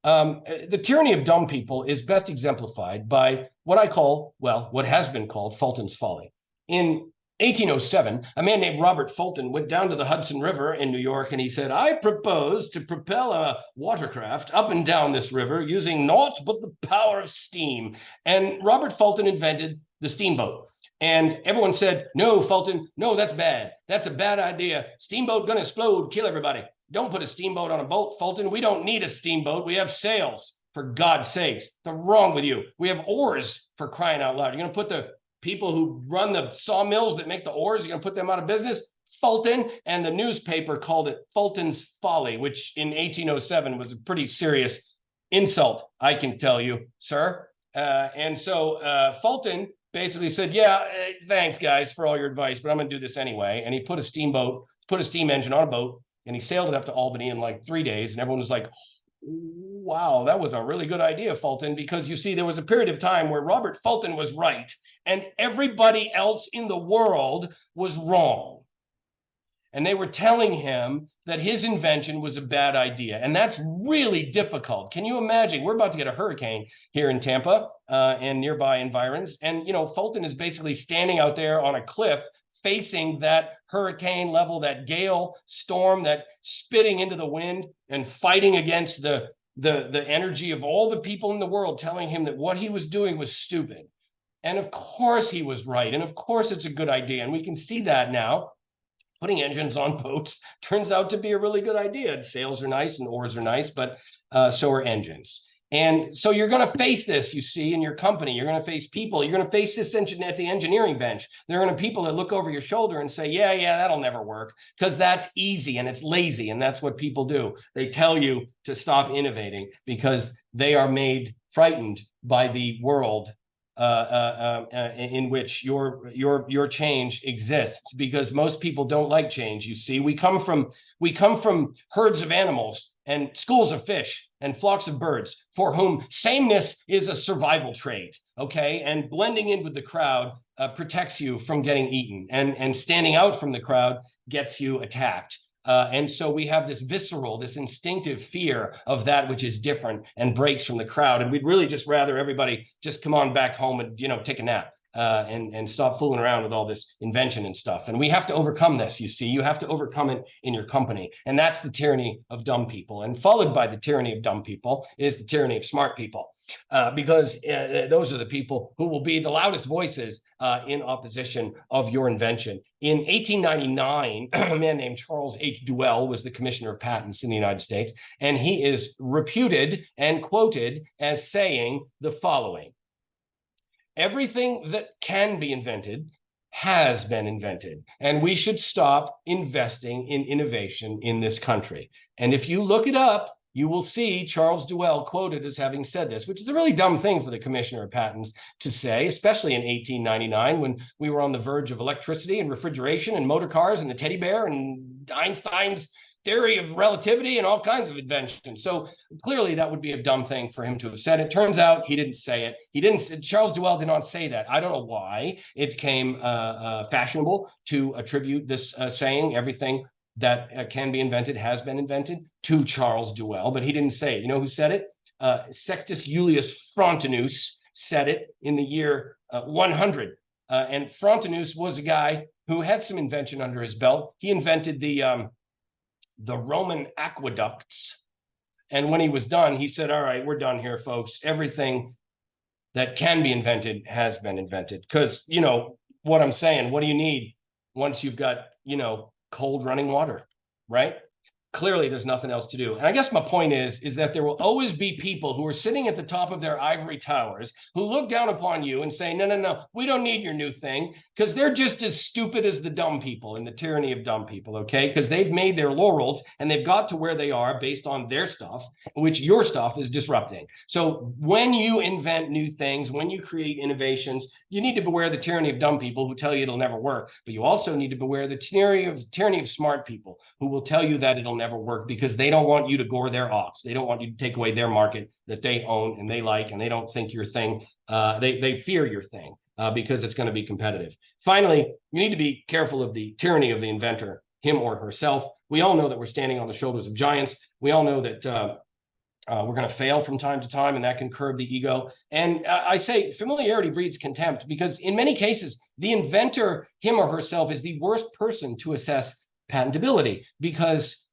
The tyranny of dumb people is best exemplified by what I call, well, what has been called Fulton's folly. In 1807, a man named Robert Fulton went down to the Hudson River in New York, and he said, "I propose to propel a watercraft up and down this river using naught but the power of steam." And Robert Fulton invented the steamboat. And everyone said, "No, Fulton, no, that's bad. That's a bad idea. Steamboat gonna explode, kill everybody. Don't put a steamboat on a boat, Fulton. We don't need a steamboat. We have sails, for God's sakes. What's wrong with you? We have oars, for crying out loud. You're going to put the people who run the sawmills that make the oars, you're going to put them out of business? Fulton." And the newspaper called it Fulton's folly, which in 1807 was a pretty serious insult, I can tell you, sir. And so Fulton basically said, "Yeah, thanks, guys, for all your advice, but I'm going to do this anyway." And he put a steam engine on a boat, and he sailed it up to Albany in like 3 days. And everyone was like, "Wow, that was a really good idea, Fulton." Because you see, there was a period of time where Robert Fulton was right and everybody else in the world was wrong. And they were telling him that his invention was a bad idea. And that's really difficult. Can you imagine? We're about to get a hurricane here in Tampa and nearby environs. And, Fulton is basically standing out there on a cliff facing that hurricane level, that gale storm, that spitting into the wind, and fighting against the energy of all the people in the world telling him that what he was doing was stupid. And of course he was right. And of course it's a good idea. And we can see that now. Putting engines on boats turns out to be a really good idea. And sails are nice and oars are nice, but so are engines. And so you're going to face this, you see, in your company. You're going to face people. You're going to face this engine at the engineering bench. There are going to be people that look over your shoulder and say, yeah, that'll never work, because that's easy and it's lazy. And that's what people do. They tell you to stop innovating because they are made frightened by the world in which your change exists, because most people don't like change. You see, we come from herds of animals and schools of fish and flocks of birds for whom sameness is a survival trait. Okay, and blending in with the crowd protects you from getting eaten, and standing out from the crowd gets you attacked. And so we have this visceral, this instinctive fear of that which is different and breaks from the crowd. And we'd really just rather everybody just come on back home and, take a nap and stop fooling around with all this invention and stuff. And we have to overcome this, you see. You have to overcome it in your company. And that's the tyranny of dumb people. And followed by the tyranny of dumb people is the tyranny of smart people, because those are the people who will be the loudest voices in opposition of your invention. In 1899, a man named Charles H. Duell was the commissioner of patents in the United States, and he is reputed and quoted as saying the following: everything that can be invented has been invented, and we should stop investing in innovation in this country. And if you look it up, you will see Charles Duell quoted as having said this, which is a really dumb thing for the commissioner of patents to say, especially in 1899, when we were on the verge of electricity and refrigeration and motor cars and the teddy bear and Einstein's theory of relativity and all kinds of inventions. So clearly that would be a dumb thing for him to have said. It turns out he didn't say it. Charles Duell did not say that. I don't know why it became fashionable to attribute this saying, everything that can be invented has been invented, to Charles Duell, but he didn't say it. You know who said it? Sextus Julius Frontinus said it in the year 100. And Frontinus was a guy who had some invention under his belt. He invented the Roman aqueducts. And when he was done, he said, all right, we're done here, folks. Everything that can be invented has been invented. Because, what I'm saying, what do you need once you've got, cold running water, right? Clearly, there's nothing else to do. And I guess my point is that there will always be people who are sitting at the top of their ivory towers who look down upon you and say, no, we don't need your new thing, because they're just as stupid as the dumb people in the tyranny of dumb people, okay? Because they've made their laurels and they've got to where they are based on their stuff, which your stuff is disrupting. So when you invent new things, when you create innovations, you need to beware the tyranny of dumb people who tell you it'll never work. But you also need to beware the tyranny of smart people who will tell you that it'll never work, because they don't want you to gore their ox. They don't want you to take away their market that they own and they like, and they don't think your thing, they fear your thing because it's going to be competitive. Finally, you need to be careful of the tyranny of the inventor, him or herself. We all know that we're standing on the shoulders of giants. We all know that we're going to fail from time to time, and that can curb the ego. And I say familiarity breeds contempt, because in many cases, the inventor, him or herself, is the worst person to assess patentability, because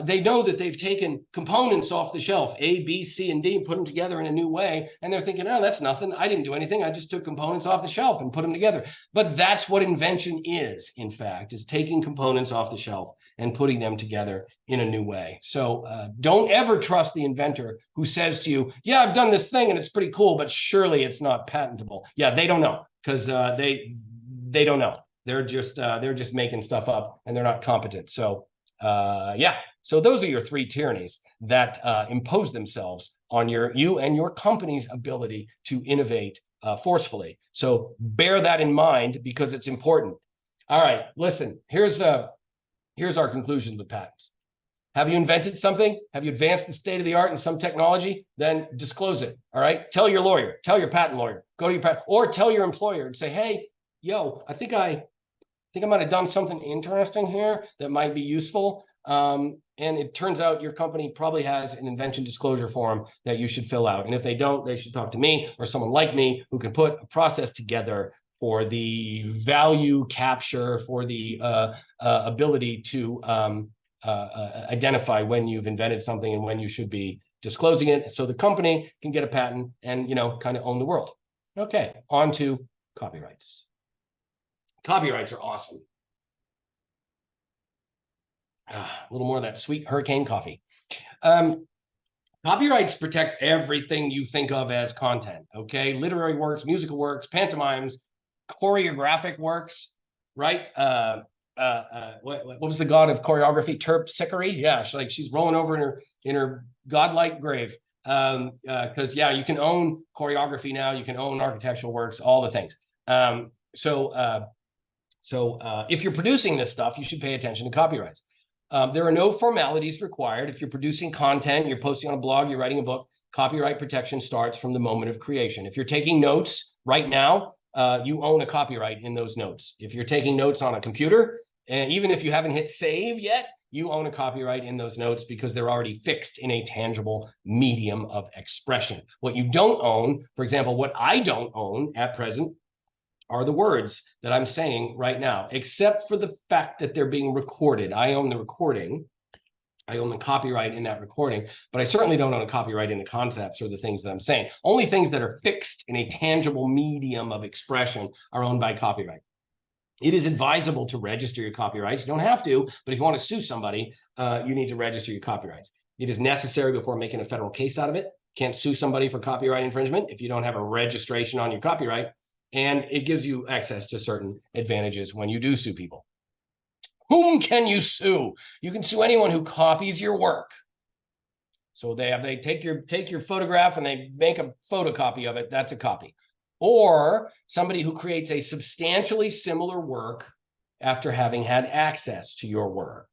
they know that they've taken components off the shelf, A, B, C, and D, and put them together in a new way. And they're thinking, oh, that's nothing. I didn't do anything. I just took components off the shelf and put them together. But that's what invention is, in fact, is taking components off the shelf and putting them together in a new way. So don't ever trust the inventor who says to you, yeah, I've done this thing and it's pretty cool, but surely it's not patentable. Yeah, they don't know, because they don't know. They're just making stuff up, and they're not competent. So so those are your three tyrannies that impose themselves on you and your company's ability to innovate forcefully. So bear that in mind, because it's important. All right, listen, here's our conclusion with patents. Have you invented something? Have you advanced the state of the art in some technology? Then disclose it. All right, tell your lawyer, tell your patent lawyer, go to your patent, or tell your employer and say, hey, I think I might have done something interesting here that might be useful. And it turns out your company probably has an invention disclosure form that you should fill out. And if they don't, they should talk to me or someone like me who can put a process together for the value capture, for the ability to identify when you've invented something and when you should be disclosing it, so the company can get a patent and, kind of own the world. Okay, on to copyrights. Copyrights are awesome. A little more of that sweet hurricane coffee. Copyrights protect everything you think of as content, okay? Literary works, musical works, pantomimes, choreographic works, right? What was the god of choreography? Terpsichore? Yeah, she's rolling over in her godlike grave. Because yeah, you can own choreography now, you can own architectural works, all the things. If you're producing this stuff, you should pay attention to copyrights. There are no formalities required. If you're producing content, you're posting on a blog, you're writing a book, copyright protection starts from the moment of creation. If you're taking notes right now, you own a copyright in those notes. If you're taking notes on a computer, and even if you haven't hit save yet, you own a copyright in those notes because they're already fixed in a tangible medium of expression. What you don't own, for example, what I don't own at present are the words that I'm saying right now, except for the fact that they're being recorded. I own the recording. I own the copyright in that recording, but I certainly don't own a copyright in the concepts or the things that I'm saying. Only things that are fixed in a tangible medium of expression are owned by copyright. It is advisable to register your copyrights. You don't have to, but if you want to sue somebody, you need to register your copyrights. It is necessary before making a federal case out of it. Can't sue somebody for copyright infringement if you don't have a registration on your copyright. And it gives you access to certain advantages when you do sue people. Whom can you sue? You can sue anyone who copies your work. So they take your photograph and they make a photocopy of it. That's a copy. Or somebody who creates a substantially similar work after having had access to your work.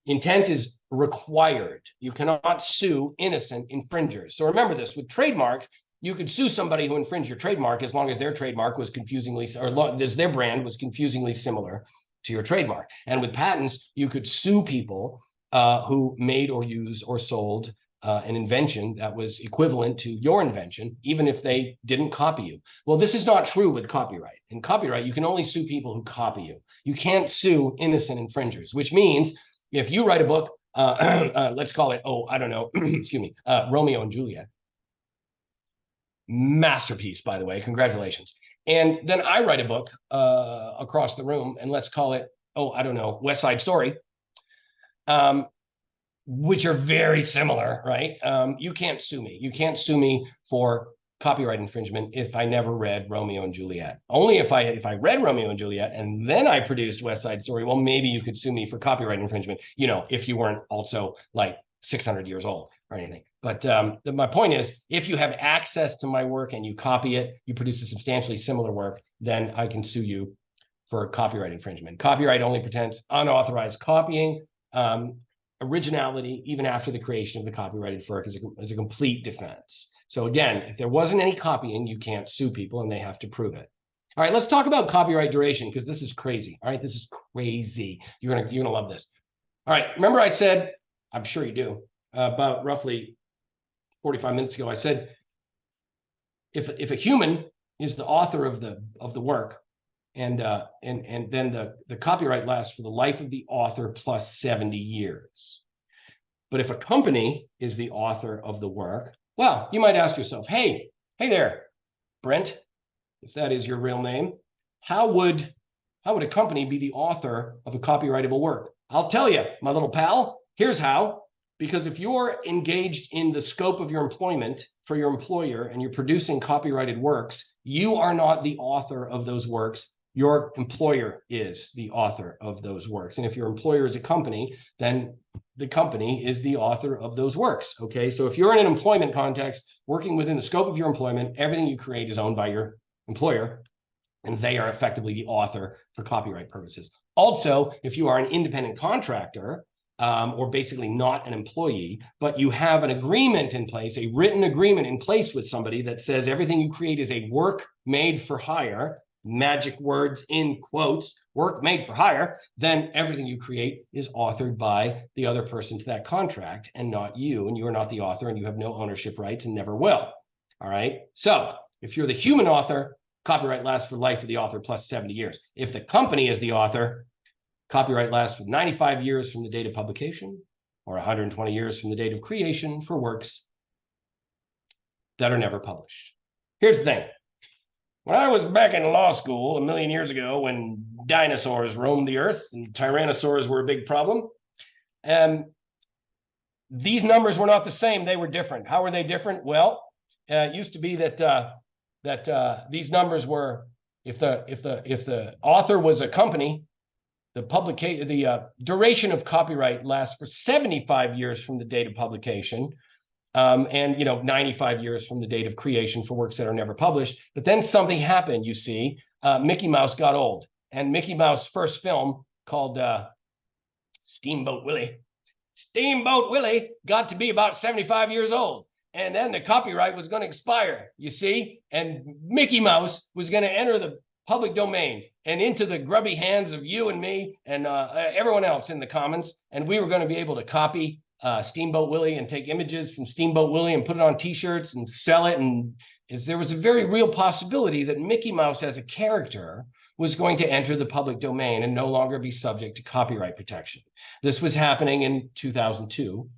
Intent is required. You cannot sue innocent infringers. So remember this, with trademarks, you could sue somebody who infringed your trademark as long as their trademark was confusingly, or their brand was confusingly similar to your trademark. And with patents, you could sue people who made or used or sold an invention that was equivalent to your invention, even if they didn't copy you. Well, this is not true with copyright. In copyright, you can only sue people who copy you. You can't sue innocent infringers, which means if you write a book, let's call it, I don't know, excuse me, Romeo and Juliet. Masterpiece, by the way, congratulations. And then I write a book across the room, and let's call it, I don't know, West Side Story, which are very similar, right? You can't sue me. You can't sue me for copyright infringement if I never read Romeo and Juliet. Only if I read Romeo and Juliet and then I produced West Side Story, well, maybe you could sue me for copyright infringement, if you weren't also like 600 years old or anything. But my point is, if you have access to my work and you copy it, you produce a substantially similar work, then I can sue you for copyright infringement. Copyright only protects unauthorized copying. Originality, even after the creation of the copyrighted work, is a complete defense. So again, if there wasn't any copying, you can't sue people and they have to prove it. All right, let's talk about copyright duration, because this is crazy. All right, this is crazy. You're gonna love this. All right, remember I said, I'm sure you do, about roughly 45 minutes ago, I said, if a human is the author of the work, and then the copyright lasts for the life of the author plus 70 years. But if a company is the author of the work, well, you might ask yourself, hey there, Brent, if that is your real name, how would a company be the author of a copyrightable work? I'll tell you, my little pal, here's how. Because if you're engaged in the scope of your employment for your employer and you're producing copyrighted works, you are not the author of those works. Your employer is the author of those works. And if your employer is a company, then the company is the author of those works. Okay, so if you're in an employment context, working within the scope of your employment, everything you create is owned by your employer, and they are effectively the author for copyright purposes. Also, if you are an independent contractor, or basically not an employee, but you have an agreement in place, a written agreement in place with somebody that says everything you create is a work made for hire, magic words in quotes, work made for hire, then everything you create is authored by the other person to that contract and not you, and you are not the author and you have no ownership rights and never will. All right, so if you're the human author, copyright lasts for life of the author plus 70 years. If the company is the author, copyright lasts for 95 years from the date of publication or 120 years from the date of creation for works that are never published. Here's the thing. When I was back in law school a million years ago, when dinosaurs roamed the earth and tyrannosaurs were a big problem, these numbers were not the same. They were different. How were they different? Well, it used to be that these numbers were, if the author was a company, the duration of copyright lasts for 75 years from the date of publication. And 95 years from the date of creation for works that are never published. But then something happened, you see. Mickey Mouse got old, and Mickey Mouse's first film called Steamboat Willie got to be about 75 years old. And then the copyright was going to expire, you see, and Mickey Mouse was going to enter the public domain and into the grubby hands of you and me and everyone else in the commons. And we were going to be able to copy Steamboat Willie and take images from Steamboat Willie and put it on t-shirts and sell it. And there was a very real possibility that Mickey Mouse as a character was going to enter the public domain and no longer be subject to copyright protection. This was happening in 2002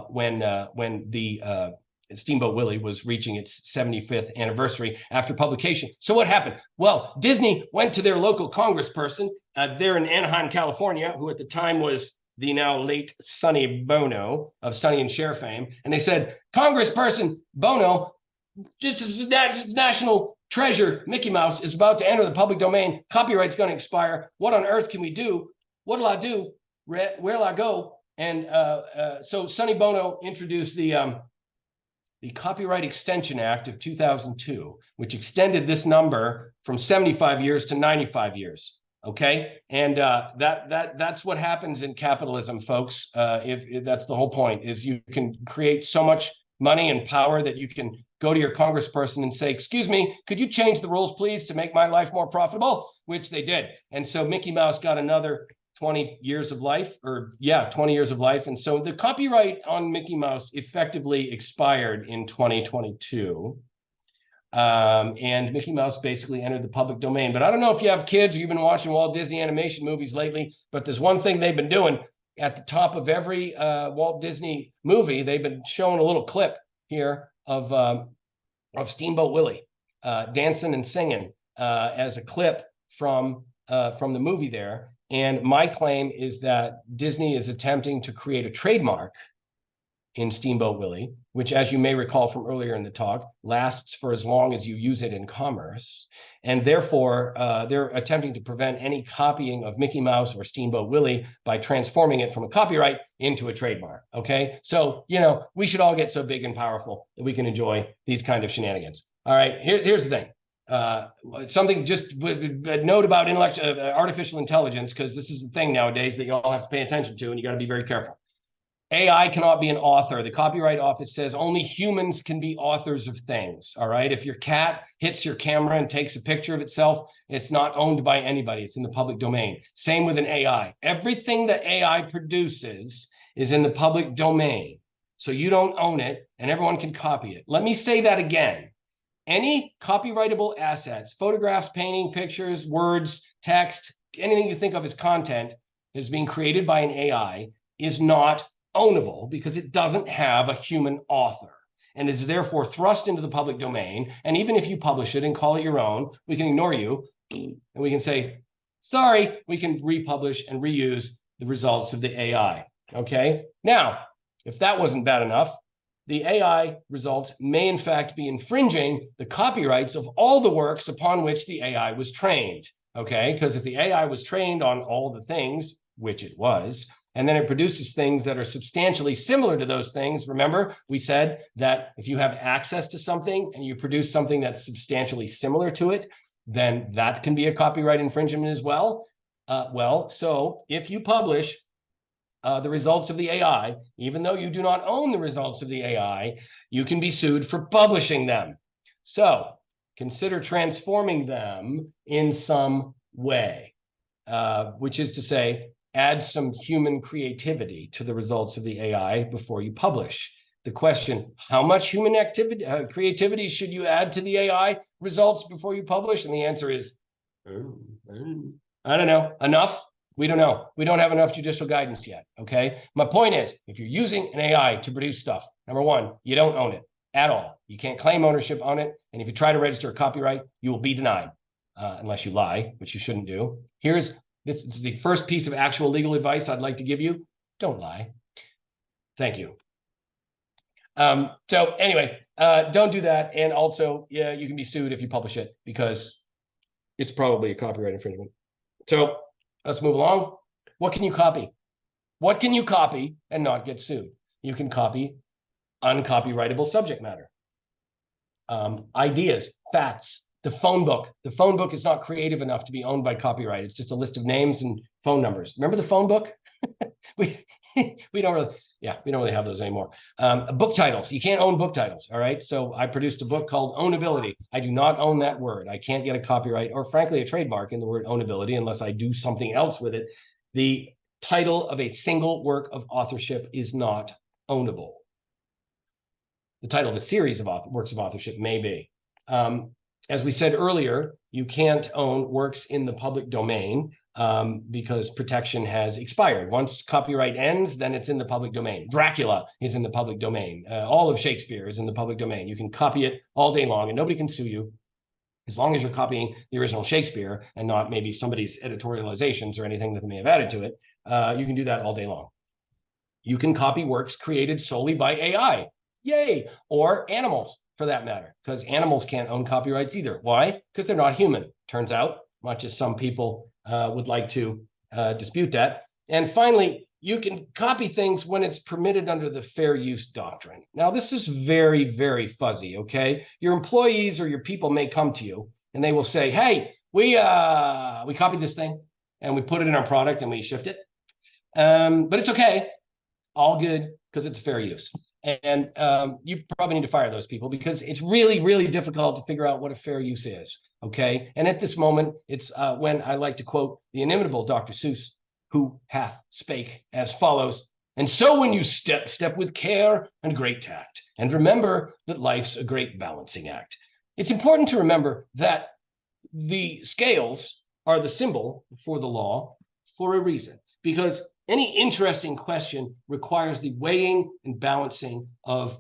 when the Steamboat Willie was reaching its 75th anniversary after publication. So what happened? Well, Disney went to their local congressperson there in Anaheim, California, who at the time was the now late Sonny Bono of Sonny and Cher fame. And they said, Congressperson Bono, just national treasure, Mickey Mouse is about to enter the public domain. Copyright's going to expire. What on earth can we do? What'll I do? Where'll I go? And so Sonny Bono introduced the Copyright Extension Act of 2002, which extended this number from 75 years to 95 years. Okay, and that's what happens in capitalism, folks. If that's the whole point, is you can create so much money and power that you can go to your congressperson and say, excuse me, could you change the rules, please, to make my life more profitable? Which they did. And so Mickey Mouse got another 20 years of life, 20 years of life. And so the copyright on Mickey Mouse effectively expired in 2022. And Mickey Mouse basically entered the public domain. But I don't know if you have kids or you've been watching Walt Disney animation movies lately, but there's one thing they've been doing at the top of every Walt Disney movie. They've been showing a little clip here of Steamboat Willie dancing and singing as a clip from the movie there. And my claim is that Disney is attempting to create a trademark in Steamboat Willie, which, as you may recall from earlier in the talk, lasts for as long as you use it in commerce. And therefore, they're attempting to prevent any copying of Mickey Mouse or Steamboat Willie by transforming it from a copyright into a trademark. Okay, so, we should all get so big and powerful that we can enjoy these kind of shenanigans. All right, here's the thing. Something just a note about artificial intelligence, because this is the thing nowadays that you all have to pay attention to, and you got to be very careful. AI cannot be an author. The Copyright Office says only humans can be authors of things. All right. If your cat hits your camera and takes a picture of itself, it's not owned by anybody. It's in the public domain. Same with an AI. Everything that AI produces is in the public domain. So you don't own it and everyone can copy it. Let me say that again. Any copyrightable assets, photographs, painting, pictures, words, text, anything you think of as content that is being created by an AI is not ownable because it doesn't have a human author and is therefore thrust into the public domain. And even if you publish it and call it your own, we can ignore you and we can say, sorry, we can republish and reuse the results of the AI. Okay. Now, if that wasn't bad enough, the AI results may in fact be infringing the copyrights of all the works upon which the AI was trained. Okay. Because if the AI was trained on all the things, which it was, and then it produces things that are substantially similar to those things. Remember, we said that if you have access to something and you produce something that's substantially similar to it, then that can be a copyright infringement as well. So if you publish the results of the AI, even though you do not own the results of the AI, you can be sued for publishing them. So consider transforming them in some way, which is to say, add some human creativity to the results of the AI before you publish. The question, how much human creativity should you add to the AI results before you publish? And the answer is, I don't know, enough? We don't know. We don't have enough judicial guidance yet, okay? My point is, if you're using an AI to produce stuff, number one, you don't own it at all. You can't claim ownership on it. And if you try to register a copyright, you will be denied, unless you lie, which you shouldn't do. This is the first piece of actual legal advice I'd like to give you. Don't lie. Thank you. So anyway, don't do that. And also, yeah, you can be sued if you publish it because it's probably a copyright infringement. So let's move along. What can you copy? What can you copy and not get sued? You can copy uncopyrightable subject matter. Ideas, facts, the phone book. The phone book is not creative enough to be owned by copyright. It's just a list of names and phone numbers. Remember the phone book? we we don't really have those anymore. Book titles. You can't own book titles. All right. So I produced a book called Ownability. I do not own that word. I can't get a copyright or frankly a trademark in the word ownability unless I do something else with it. The title of a single work of authorship is not ownable. The title of a series of works of authorship may be. As we said earlier, you can't own works in the public domain because protection has expired. Once copyright ends, then it's in the public domain. Dracula is in the public domain. All of Shakespeare is in the public domain. You can copy it all day long and nobody can sue you as long as you're copying the original Shakespeare and not maybe somebody's editorializations or anything that they may have added to it. You can do that all day long. You can copy works created solely by AI. Yay! Or animals, for that matter, because animals can't own copyrights either. Why? Because they're not human, turns out, much as some people would like to dispute that. And finally, you can copy things when it's permitted under the fair use doctrine. Now, this is very, very fuzzy, okay? Your employees or your people may come to you and they will say, hey, we copied this thing and we put it in our product and we shipped it. But it's okay, all good, because it's fair use. And you probably need to fire those people because it's really, really difficult to figure out what a fair use is, okay? And at this moment, it's when I like to quote the inimitable Dr. Seuss, who hath spake as follows, and so when you step with care and great tact, and remember that life's a great balancing act. It's important to remember that the scales are the symbol for the law for a reason, because any interesting question requires the weighing and balancing of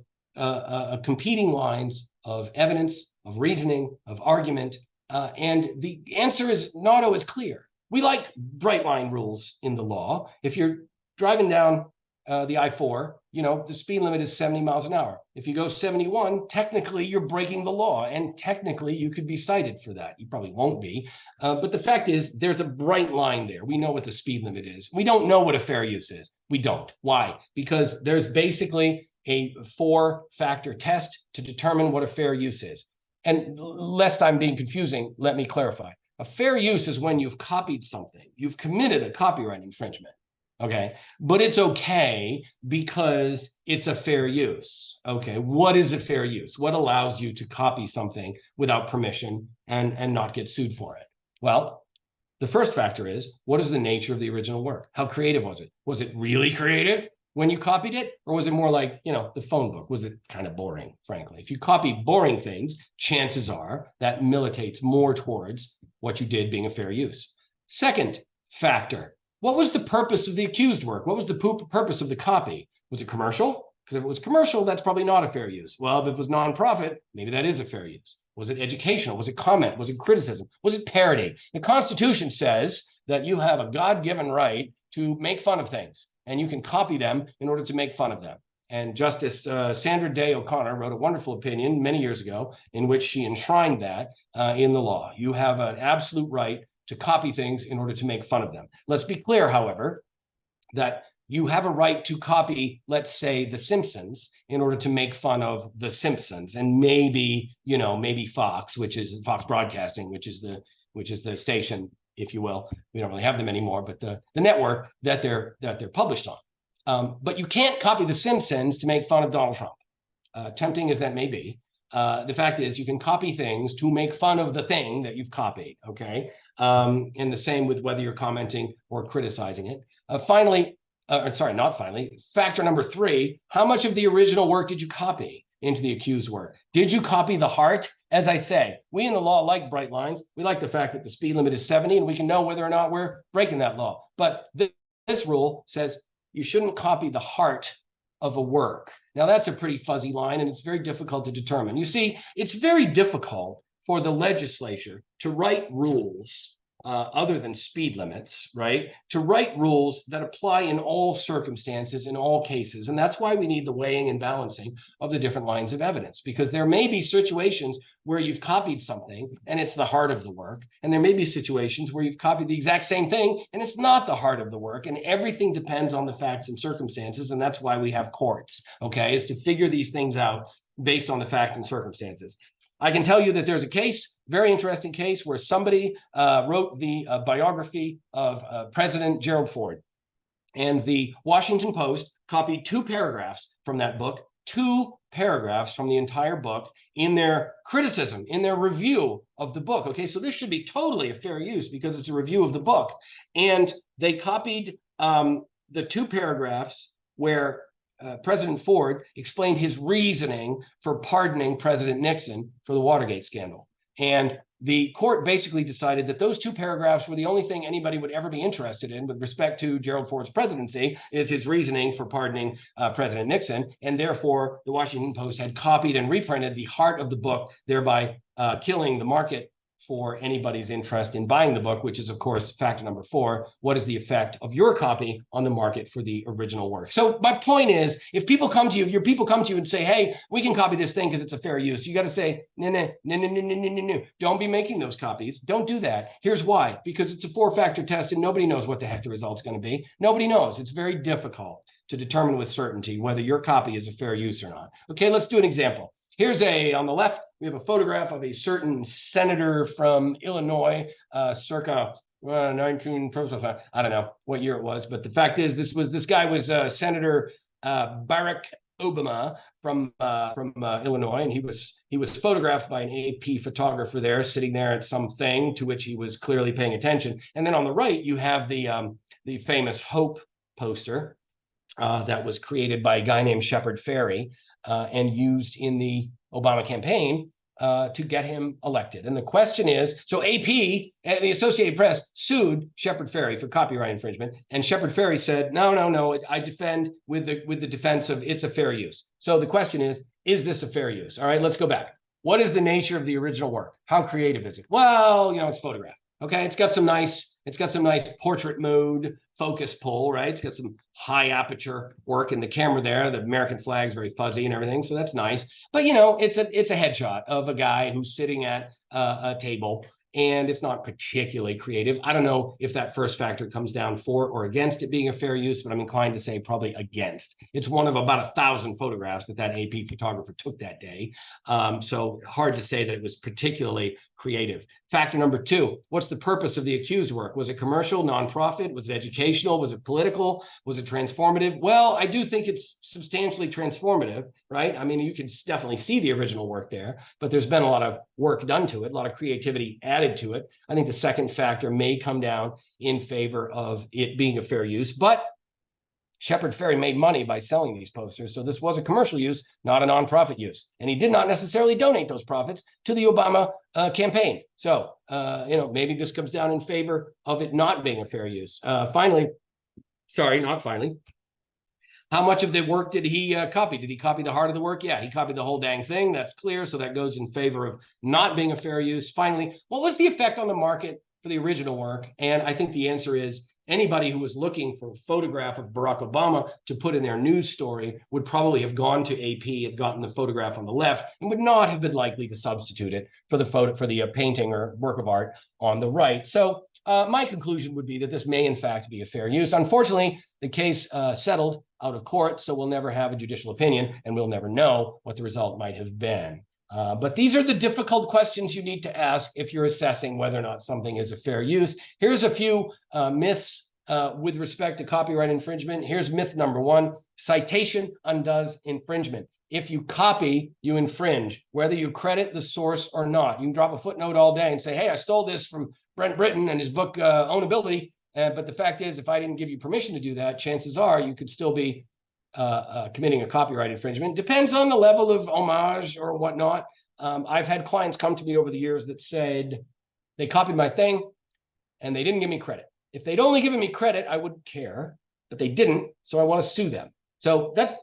competing lines of evidence, of reasoning, of argument, and the answer is not always clear. We like bright line rules in the law. If you're driving down the I-4, you know, the speed limit is 70 miles an hour. If you go 71, technically you're breaking the law, and technically you could be cited for that. You probably won't be. But the fact is, there's a bright line there. We know what the speed limit is. We don't know what a fair use is. We don't. Why? Because there's basically a 4-factor test to determine what a fair use is. And lest I'm being confusing, let me clarify. A fair use is when you've copied something. You've committed a copyright infringement. Okay, but it's okay because it's a fair use. Okay, what is a fair use? What allows you to copy something without permission and not get sued for it? Well, the first factor is, what is the nature of the original work? How creative was it? Was it really creative when you copied it? Or was it more like, you know, the phone book? Was it kind of boring, frankly? If you copy boring things, chances are that militates more towards what you did being a fair use. Second factor, what was the purpose of the accused work? What was the purpose of the copy? Was it commercial? Because if it was commercial, that's probably not a fair use. Well, if it was nonprofit, maybe that is a fair use. Was it educational? Was it comment? Was it criticism? Was it parody? The Constitution says that you have a God-given right to make fun of things, and you can copy them in order to make fun of them. And Justice Sandra Day O'Connor wrote a wonderful opinion many years ago in which she enshrined that in the law. You have an absolute right to copy things in order to make fun of them. Let's be clear, however, that you have a right to copy, let's say, The Simpsons in order to make fun of The Simpsons, and maybe, you know, maybe Fox, which is Fox Broadcasting, which is the station, if you will. We don't really have them anymore, but the network that they're published on. But you can't copy The Simpsons to make fun of Donald Trump. Tempting as that may be. The fact is, you can copy things to make fun of the thing that you've copied, okay? And the same with whether you're commenting or criticizing it. Factor number 3, how much of the original work did you copy into the accused work? Did you copy the heart? As I say, we in the law like bright lines. We like the fact that the speed limit is 70 and we can know whether or not we're breaking that law. But this rule says you shouldn't copy the heart of a work. Now, that's a pretty fuzzy line, and it's very difficult to determine. You see, it's very difficult for the legislature to write rules other than speed limits, right? To write rules that apply in all circumstances, in all cases. And that's why we need the weighing and balancing of the different lines of evidence, because there may be situations where you've copied something and it's the heart of the work. And there may be situations where you've copied the exact same thing and it's not the heart of the work. And everything depends on the facts and circumstances. And that's why we have courts, okay, is to figure these things out based on the facts and circumstances. I can tell you that there's a case, very interesting case, where somebody wrote the biography of President Gerald Ford. And the Washington Post copied 2 paragraphs from that book, 2 paragraphs from the entire book in their criticism, in their review of the book. Okay, so this should be totally a fair use because it's a review of the book. And they copied the 2 paragraphs where President Ford explained his reasoning for pardoning President Nixon for the Watergate scandal. And the court basically decided that those 2 paragraphs were the only thing anybody would ever be interested in with respect to Gerald Ford's presidency, is his reasoning for pardoning President Nixon. And therefore, the Washington Post had copied and reprinted the heart of the book, thereby killing the market for anybody's interest in buying the book, which is, of course, factor number 4. What is the effect of your copy on the market for the original work? So my point is, if people come to you, your people come to you and say, hey, we can copy this thing because it's a fair use, you got to say, no. Don't be making those copies. Don't do that. Here's why. Because it's a 4-factor test and nobody knows what the heck the result's going to be. Nobody knows. It's very difficult to determine with certainty whether your copy is a fair use or not. Okay, let's do an example. Here's on the left, we have a photograph of a certain senator from Illinois, circa 19, I don't know what year it was, but the fact is, this guy was Senator Barack Obama from Illinois, and he was photographed by an AP photographer there, sitting there at something to which he was clearly paying attention. And then on the right, you have the famous Hope poster that was created by a guy named Shepard Fairey and used in the Obama campaign to get him elected. And the question is, so AP, the Associated Press, sued Shepard Fairey for copyright infringement, and Shepard Fairey said, no, I defend with the defense of it's a fair use. So the question is this a fair use? All right, let's go back. What is the nature of the original work? How creative is it? Well, it's photograph. Okay, it's got some nice portrait mode focus pull, right? It's got some high aperture work in the camera there. The American flag's very fuzzy and everything, so that's nice. But it's a headshot of a guy who's sitting at a table, and it's not particularly creative. I don't know if that first factor comes down for or against it being a fair use, but I'm inclined to say probably against. It's one of about 1,000 photographs that AP photographer took that day. So hard to say that it was particularly creative. Factor number 2, what's the purpose of the accused work? Was it commercial, nonprofit? Was it educational? Was it political? Was it transformative? Well, I do think it's substantially transformative, right? I mean, you can definitely see the original work there, but there's been a lot of work done to it, a lot of creativity added to it. I think the second factor may come down in favor of it being a fair use, but Shepard Fairey made money by selling these posters. So this was a commercial use, not a nonprofit use. And he did not necessarily donate those profits to the Obama campaign. So, maybe this comes down in favor of it not being a fair use. Finally, how much of the work did he copy? Did he copy the heart of the work? Yeah, he copied the whole dang thing. That's clear. So that goes in favor of not being a fair use. Finally, what was the effect on the market for the original work? And I think the answer is anybody who was looking for a photograph of Barack Obama to put in their news story would probably have gone to AP and gotten the photograph on the left and would not have been likely to substitute it for the painting or work of art on the right. So my conclusion would be that this may in fact be a fair use. Unfortunately, the case settled out of court, so we'll never have a judicial opinion and we'll never know what the result might have been. But these are the difficult questions you need to ask if you're assessing whether or not something is a fair use. Here's a few myths with respect to copyright infringement. Here's myth number 1. Citation undoes infringement. If you copy, you infringe, whether you credit the source or not. You can drop a footnote all day and say, hey, I stole this from Brent Britton and his book Ownability. But the fact is, if I didn't give you permission to do that, chances are you could still be committing a copyright infringement. Depends on the level of homage or whatnot. I've had clients come to me over the years that said they copied my thing and they didn't give me credit. If they'd only given me credit, I wouldn't care, but they didn't, so I want to sue them. So that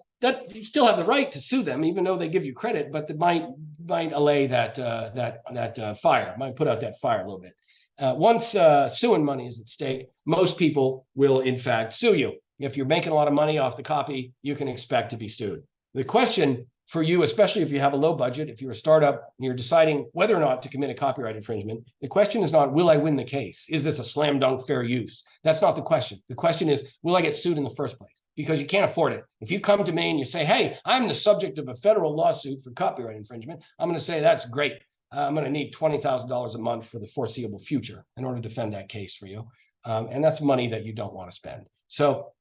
you still have the right to sue them, even though they give you credit, but it might allay that fire, might put out that fire a little bit. Once suing money is at stake, most people will in fact sue you. If you're making a lot of money off the copy, you can expect to be sued. The question for you, especially if you have a low budget, if you're a startup and you're deciding whether or not to commit a copyright infringement, the question is not, will I win the case? Is this a slam dunk fair use? That's not the question. The question is, will I get sued in the first place? Because you can't afford it. If you come to me and you say, hey, I'm the subject of a federal lawsuit for copyright infringement, I'm going to say, that's great. I'm going to need $20,000 a month for the foreseeable future in order to defend that case for you. And that's money that you don't want to spend. So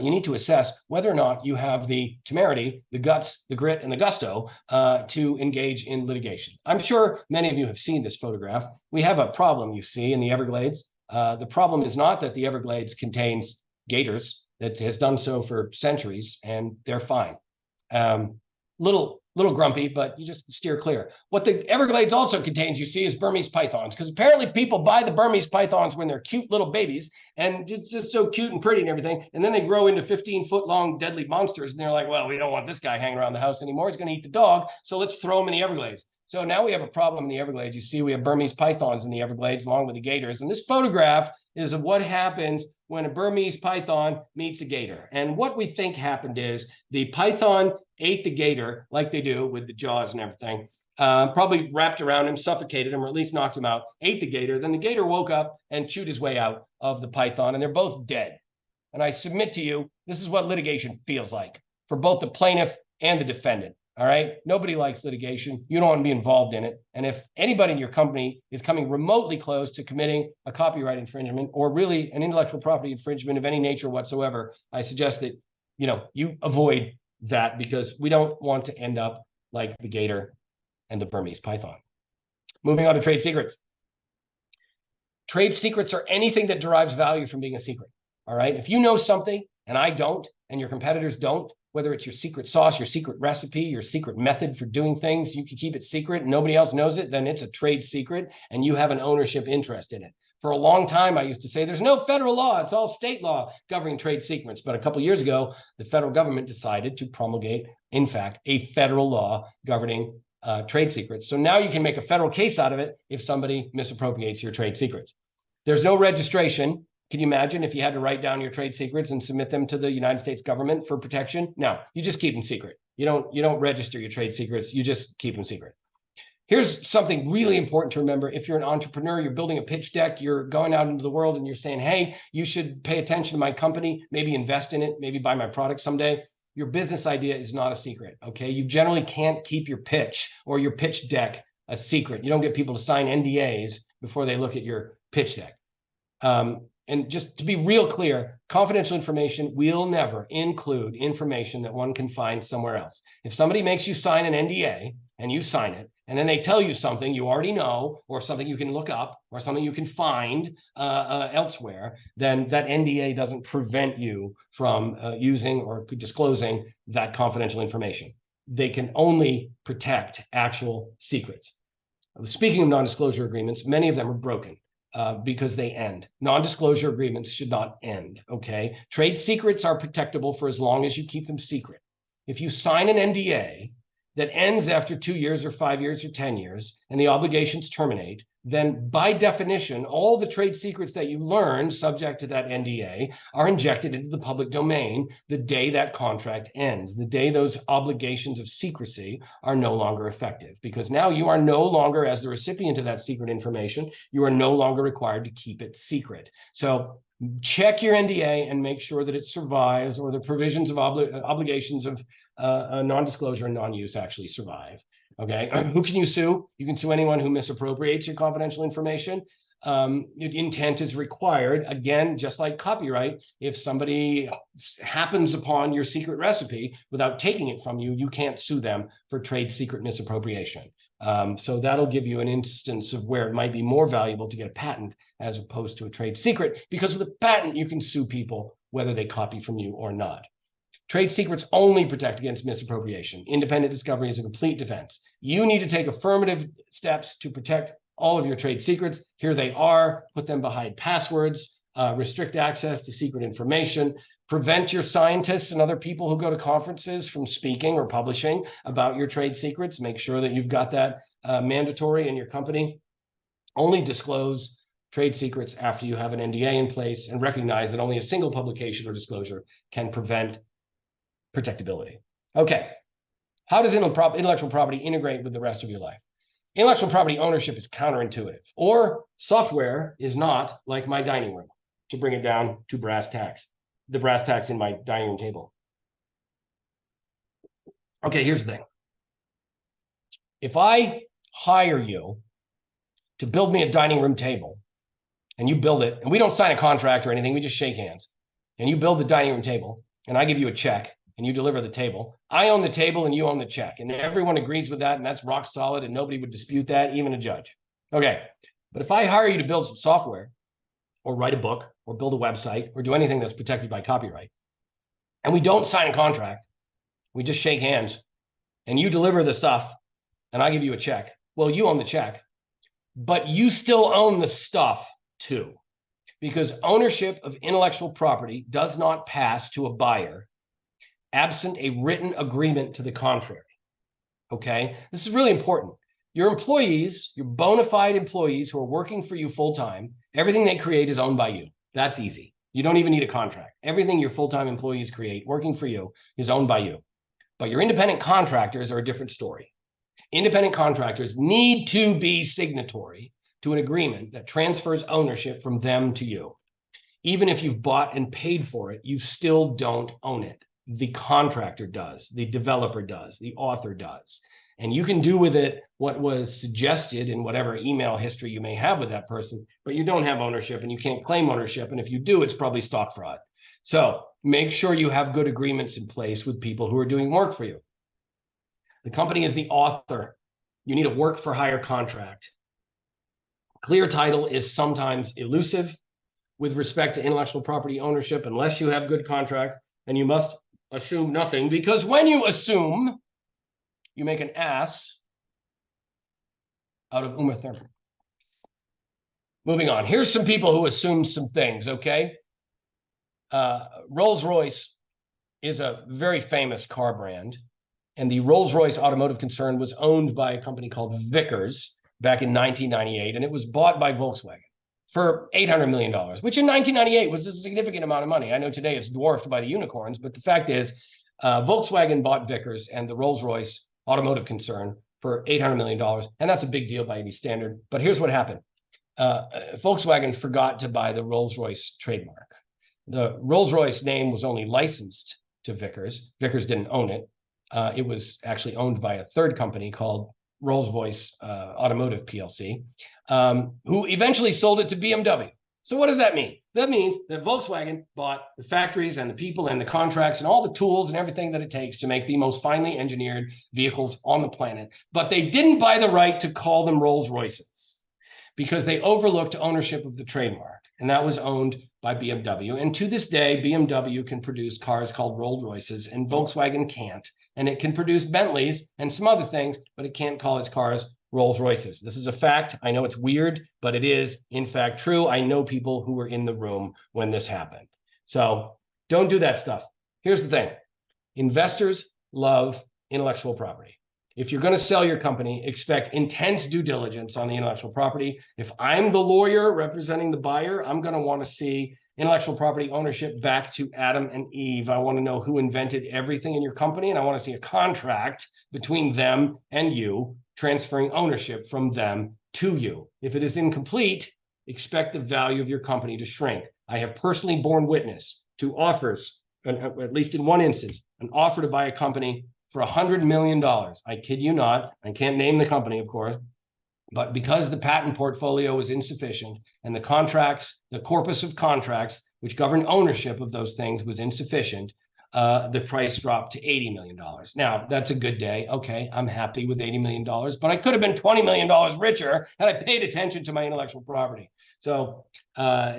you need to assess whether or not you have the temerity, the guts, the grit, and the gusto to engage in litigation. I'm sure many of you have seen this photograph. We have a problem, you see, in the Everglades. The problem is not that the Everglades contains gators. That has done so for centuries, and they're fine. Little grumpy, but you just steer clear. What the Everglades also contains, you see, is Burmese pythons, because apparently people buy the Burmese pythons when they're cute little babies and just so cute and pretty and everything. And then they grow into 15-foot long deadly monsters. And they're like, well, we don't want this guy hanging around the house anymore. He's going to eat the dog. So let's throw him in the Everglades. So now we have a problem in the Everglades. You see, we have Burmese pythons in the Everglades along with the gators. And this photograph is of what happens when a Burmese python meets a gator. And what we think happened is the python ate the gator like they do with the jaws and everything, probably wrapped around him, suffocated him, or at least knocked him out, ate the gator. Then the gator woke up and chewed his way out of the python, and they're both dead. And I submit to you, this is what litigation feels like for both the plaintiff and the defendant. All right. Nobody likes litigation. You don't want to be involved in it. And if anybody in your company is coming remotely close to committing a copyright infringement or really an intellectual property infringement of any nature whatsoever, I suggest that, you avoid that, because we don't want to end up like the gator and the Burmese python. Moving on to trade secrets. Trade secrets are anything that derives value from being a secret. All right. If you know something and I don't, and your competitors don't, whether it's your secret sauce, your secret recipe, your secret method for doing things, you can keep it secret and nobody else knows it, then it's a trade secret and you have an ownership interest in it. For a long time, I used to say there's no federal law, it's all state law governing trade secrets. But a couple of years ago, the federal government decided to promulgate, in fact, a federal law governing trade secrets. So now you can make a federal case out of it if somebody misappropriates your trade secrets. There's no registration. Can you imagine if you had to write down your trade secrets and submit them to the United States government for protection? No, you just keep them secret. You don't register your trade secrets. You just keep them secret. Here's something really important to remember. If you're an entrepreneur, you're building a pitch deck, you're going out into the world and you're saying, hey, you should pay attention to my company, maybe invest in it, maybe buy my product someday. Your business idea is not a secret, okay? You generally can't keep your pitch or your pitch deck a secret. You don't get people to sign NDAs before they look at your pitch deck. And just to be real clear, confidential information will never include information that one can find somewhere else. If somebody makes you sign an NDA and you sign it, and then they tell you something you already know, or something you can look up, or something you can find elsewhere, then that NDA doesn't prevent you from using or disclosing that confidential information. They can only protect actual secrets. Speaking of non-disclosure agreements, many of them are broken. Because they end. Non-disclosure agreements should not end, okay? Trade secrets are protectable for as long as you keep them secret. If you sign an NDA that ends after 2 years or 5 years or 10 years, and the obligations terminate, then by definition, all the trade secrets that you learned subject to that NDA are injected into the public domain the day that contract ends, the day those obligations of secrecy are no longer effective, because now you are no longer, as the recipient of that secret information, you are no longer required to keep it secret. So check your NDA and make sure that it survives, or the provisions of obligations of non-disclosure and non-use actually survive. Okay, who can you sue? You can sue anyone who misappropriates your confidential information. Intent is required. Again, just like copyright, if somebody happens upon your secret recipe without taking it from you, you can't sue them for trade secret misappropriation. So that'll give you an instance of where it might be more valuable to get a patent as opposed to a trade secret, because with a patent, you can sue people whether they copy from you or not. Trade secrets only protect against misappropriation. Independent discovery is a complete defense. You need to take affirmative steps to protect all of your trade secrets. Here they are. Put them behind passwords, restrict access to secret information, prevent your scientists and other people who go to conferences from speaking or publishing about your trade secrets. Make sure that you've got that mandatory in your company. Only disclose trade secrets after you have an NDA in place, and recognize that only a single publication or disclosure can prevent protectability. Okay, how does intellectual property integrate with the rest of your life? Intellectual property ownership is counterintuitive, or software is not like my dining room, to bring it down to brass tacks, the brass tacks in my dining room table. Okay, here's the thing. If I hire you to build me a dining room table, and you build it, and we don't sign a contract or anything, we just shake hands, and you build the dining room table, and I give you a check, and you deliver the table, I own the table and you own the check, and everyone agrees with that, and that's rock solid, and nobody would dispute that, even a judge. Okay, but if I hire you to build some software, or write a book, or build a website, or do anything that's protected by copyright, and we don't sign a contract, we just shake hands, and you deliver the stuff, and I give you a check, well, you own the check, but you still own the stuff too, because ownership of intellectual property does not pass to a buyer absent a written agreement to the contrary. Okay, this is really important. Your employees, your bona fide employees who are working for you full-time, everything they create is owned by you. That's easy. You don't even need a contract. Everything your full-time employees create working for you is owned by you. But your independent contractors are a different story. Independent contractors need to be signatory to an agreement that transfers ownership from them to you. Even if you've bought and paid for it, you still don't own it. The contractor does, the developer does, the author does. And you can do with it what was suggested in whatever email history you may have with that person, but you don't have ownership and you can't claim ownership. And if you do, it's probably stock fraud. So make sure you have good agreements in place with people who are doing work for you. The company is the author. You need a work for hire contract. Clear title is sometimes elusive with respect to intellectual property ownership unless you have good contract, and you must assume nothing, because when you assume, you make an ass out of Uma Thurman. Moving on. Here's some people who assume some things, okay? Rolls-Royce is a very famous car brand, and the Rolls-Royce automotive concern was owned by a company called Vickers back in 1998, and it was bought by Volkswagen for $800 million, which in 1998 was a significant amount of money. I know today it's dwarfed by the unicorns, but the fact is Volkswagen bought Vickers and the Rolls-Royce automotive concern for $800 million, and that's a big deal by any standard. But here's what happened. Volkswagen forgot to buy the Rolls-Royce trademark. The Rolls-Royce name was only licensed to Vickers. Vickers didn't own it. It was actually owned by a third company called Rolls-Royce Automotive PLC, who eventually sold it to BMW. So what does that mean? That means that Volkswagen bought the factories and the people and the contracts and all the tools and everything that it takes to make the most finely engineered vehicles on the planet. But they didn't buy the right to call them Rolls-Royces because they overlooked ownership of the trademark, and that was owned by BMW. And to this day, BMW can produce cars called Rolls-Royces and Volkswagen can't. And it can produce Bentleys and some other things, but it can't call its cars Rolls-Royces. This is a fact. I know it's weird, but it is, in fact, true. I know people who were in the room when this happened. So don't do that stuff. Here's the thing. Investors love intellectual property. If you're going to sell your company, expect intense due diligence on the intellectual property. If I'm the lawyer representing the buyer, I'm going to want to see intellectual property ownership back to Adam and Eve. I want to know who invented everything in your company, and I want to see a contract between them and you, transferring ownership from them to you. If it is incomplete, expect the value of your company to shrink. I have personally borne witness to offers, at least in one instance, an offer to buy a company for $100 million. I kid you not. I can't name the company, of course. But because the patent portfolio was insufficient and the contracts, the corpus of contracts, which govern ownership of those things was insufficient, the price dropped to $80 million. Now, that's a good day. Okay, I'm happy with $80 million, but I could have been $20 million richer had I paid attention to my intellectual property. So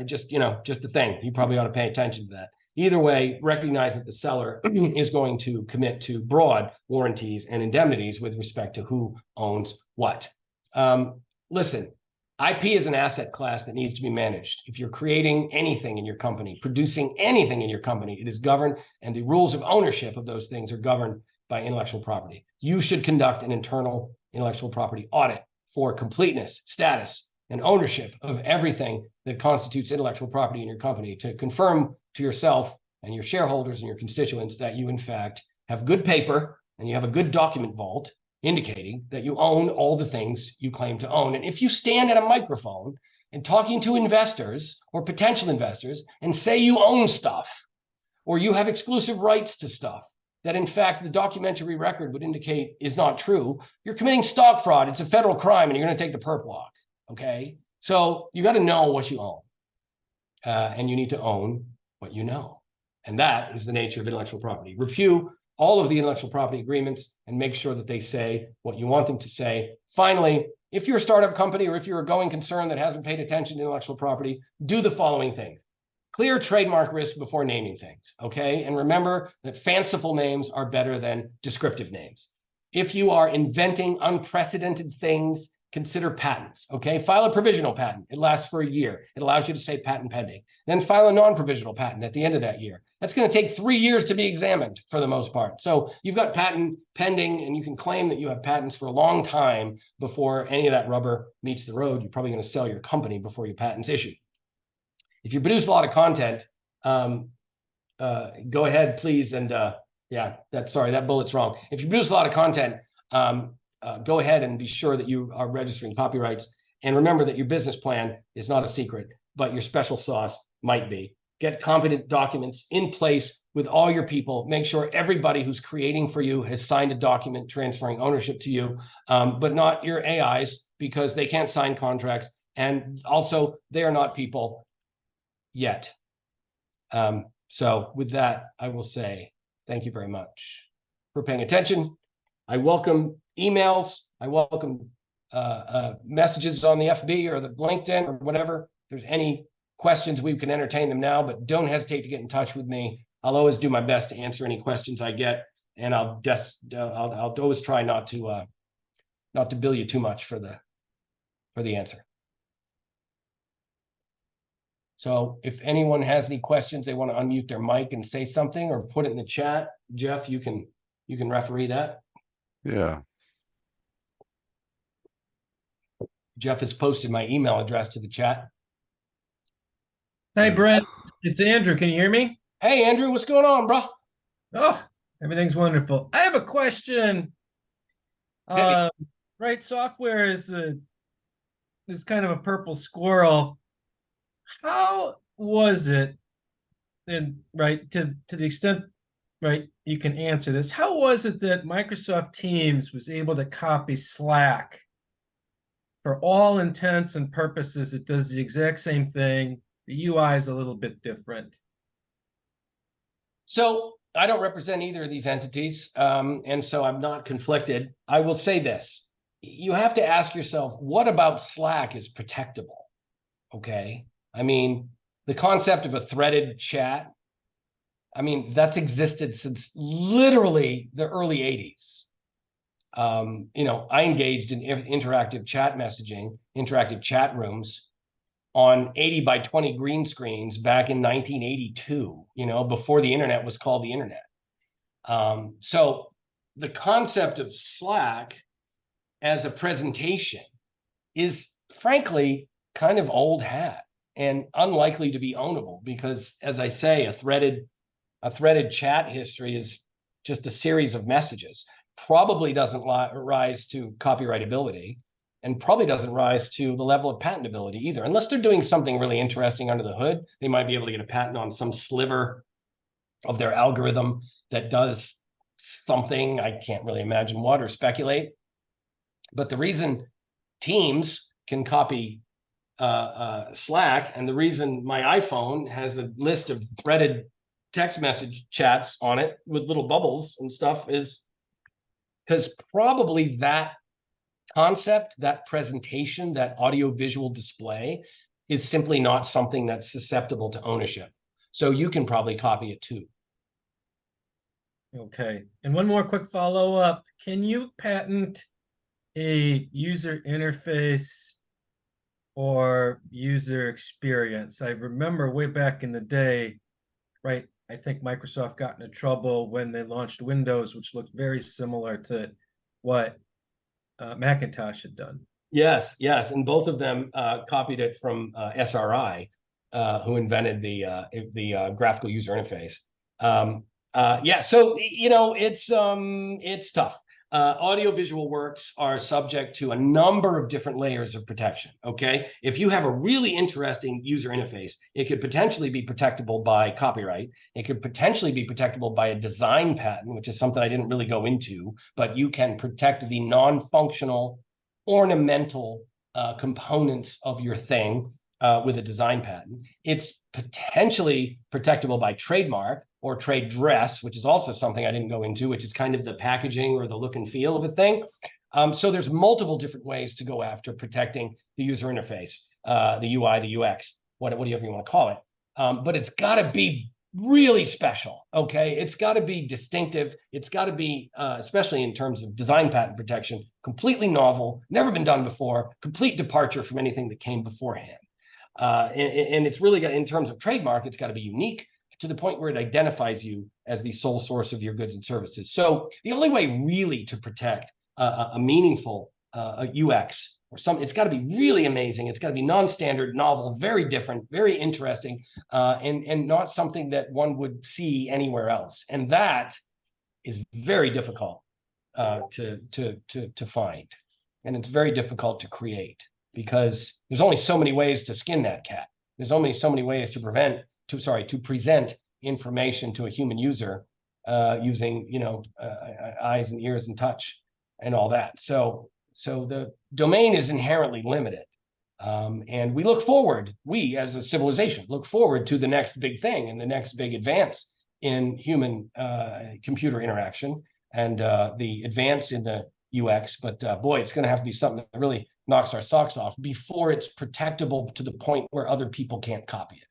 just the thing. You probably ought to pay attention to that. Either way, recognize that the seller is going to commit to broad warranties and indemnities with respect to who owns what. Listen, IP is an asset class that needs to be managed. If you're creating anything in your company, producing anything in your company, it is governed, and the rules of ownership of those things are governed by intellectual property. You should conduct an internal intellectual property audit for completeness, status, and ownership of everything that constitutes intellectual property in your company, to confirm to yourself and your shareholders and your constituents that you, in fact, have good paper and you have a good document vault indicating that you own all the things you claim to own. And if you stand at a microphone and talking to investors or potential investors and say you own stuff, or you have exclusive rights to stuff that, in fact, the documentary record would indicate is not true, you're committing stock fraud. It's a federal crime, and you're going to take the perp walk. Okay, so you got to know what you own, and you need to own what you know, and that is the nature of intellectual property. Review all of the intellectual property agreements and make sure that they say what you want them to say. Finally, if you're a startup company or if you're a going concern that hasn't paid attention to intellectual property, do the following things. Clear trademark risk before naming things, okay? And remember that fanciful names are better than descriptive names. If you are inventing unprecedented things, consider patents, okay? File a provisional patent. It lasts for a year. It allows you to say patent pending. Then file a non-provisional patent at the end of that year. That's going to take 3 years to be examined for the most part. So you've got patent pending, and you can claim that you have patents for a long time before any of that rubber meets the road. You're probably going to sell your company before your patent's issued. If you produce a lot of content, go ahead, please. And that bullet's wrong. If you produce a lot of content, go ahead and be sure that you are registering copyrights. And remember that your business plan is not a secret, but your special sauce might be. Get competent documents in place with all your people. Make sure everybody who's creating for you has signed a document transferring ownership to you, but not your AIs, because they can't sign contracts. And also, they are not people yet. So with that, I will say thank you very much for paying attention. I welcome emails. I welcome messages on the FB or the LinkedIn or whatever. If there's any questions, we can entertain them now, but don't hesitate to get in touch with me. I'll always do my best to answer any questions I get, and I'll always try not to bill you too much for the answer. So if anyone has any questions, they want to unmute their mic and say something or put it in the chat. Jeff, you can referee that. Yeah. Jeff has posted my email address to the chat. Hi, Brent. It's Andrew. Can you hear me? Hey, Andrew, what's going on, bro? Oh, everything's wonderful. I have a question. Hey. Right, software is kind of a purple squirrel. How was it, and right, to the extent, right, you can answer this, how was it that Microsoft Teams was able to copy Slack? For all intents and purposes, it does the exact same thing. The UI is a little bit different. So I don't represent either of these entities, and so I'm not conflicted. I will say this. You have to ask yourself, what about Slack is protectable? Okay. I mean, the concept of a threaded chat, I mean, that's existed since literally the early 80s. I engaged in interactive chat messaging, interactive chat rooms on 80 by 20 green screens back in 1982, before the internet was called the internet. So the concept of Slack as a presentation is frankly kind of old hat and unlikely to be ownable, because, as I say, a threaded chat history is just a series of messages. Probably doesn't rise to copyrightability, and probably doesn't rise to the level of patentability either. Unless they're doing something really interesting under the hood, they might be able to get a patent on some sliver of their algorithm that does something. I can't really imagine what or speculate. But the reason Teams can copy Slack, and the reason my iPhone has a list of threaded text message chats on it with little bubbles and stuff, is because probably that concept, that presentation, that audio-visual display is simply not something that's susceptible to ownership. So you can probably copy it too. Okay. And one more quick follow-up. Can you patent a user interface or user experience? I remember way back in the day, right, I think Microsoft got into trouble when they launched Windows, which looked very similar to what Macintosh had done. Yes, yes, and both of them copied it from SRI, who invented the graphical user interface. Yeah, so it's tough. Audiovisual works are subject to a number of different layers of protection. Okay, if you have a really interesting user interface, it could potentially be protectable by copyright. It could potentially be protectable by a design patent, which is something I didn't really go into, but you can protect the non-functional ornamental components of your thing with a design patent. It's potentially protectable by trademark or trade dress, which is also something I didn't go into, which is kind of the packaging or the look and feel of a thing. So there's multiple different ways to go after protecting the user interface, the UI, the UX, whatever you want to call it. But it's got to be really special. Okay, it's got to be distinctive. It's got to be, especially in terms of design patent protection, completely novel, never been done before, complete departure from anything that came beforehand. And it's really got, in terms of trademark, it's got to be unique to the point where it identifies you as the sole source of your goods and services. So the only way really to protect a meaningful UX or it's got to be really amazing. It's got to be non-standard, novel, very different, very interesting, and not something that one would see anywhere else. And that is very difficult to find, and it's very difficult to create because there's only so many ways to skin that cat. There's only so many ways to present information to a human user using, eyes and ears and touch and all that. So the domain is inherently limited. And we as a civilization look forward to the next big thing and the next big advance in human computer interaction and the advance in the UX. But boy, it's going to have to be something that really knocks our socks off before it's protectable to the point where other people can't copy it.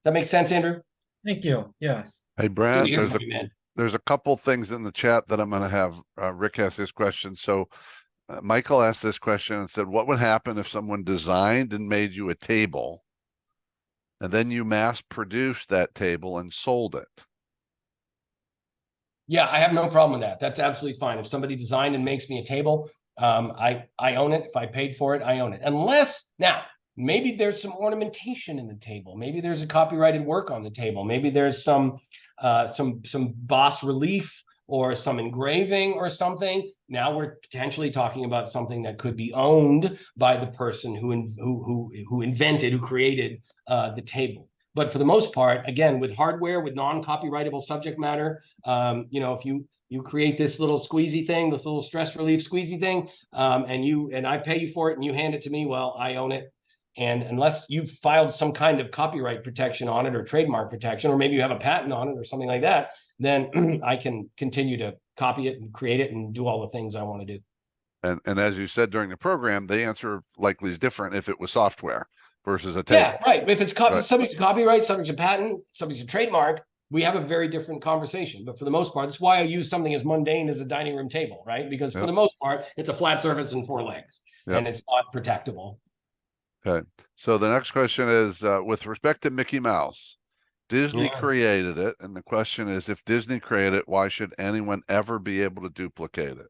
That makes sense, Andrew? Thank you. Yes. Hey, Good to Brad, hear from you, man. there's a couple things in the chat that I'm going to have Rick ask this question. So Michael asked this question and said, what would happen if someone designed and made you a table and then you mass produced that table and sold it? Yeah, I have no problem with that. That's absolutely fine. If somebody designed and makes me a table, I own it. If I paid for it, I own it. Unless now, maybe there's some ornamentation in the table. Maybe there's a copyrighted work on the table. Maybe there's some bas relief or some engraving or something. Now we're potentially talking about something that could be owned by the person who invented, who created the table. But for the most part, again, with hardware, with non-copyrightable subject matter, if you create this little squeezy thing, this little stress relief squeezy thing, and I pay you for it and you hand it to me, well, I own it. And unless you've filed some kind of copyright protection on it or trademark protection, or maybe you have a patent on it or something like that, then I can continue to copy it and create it and do all the things I want to do. And as you said during the program, the answer likely is different if it was software versus a table. Yeah, right. If it's subject to copyright, subject to patent, subject to trademark, we have a very different conversation. But for the most part, that's why I use something as mundane as a dining room table, right? Because for the most part, it's a flat surface and four legs, and it's not protectable. Okay. So the next question is, with respect to Mickey Mouse, Disney created it. And the question is, if Disney created it, why should anyone ever be able to duplicate it?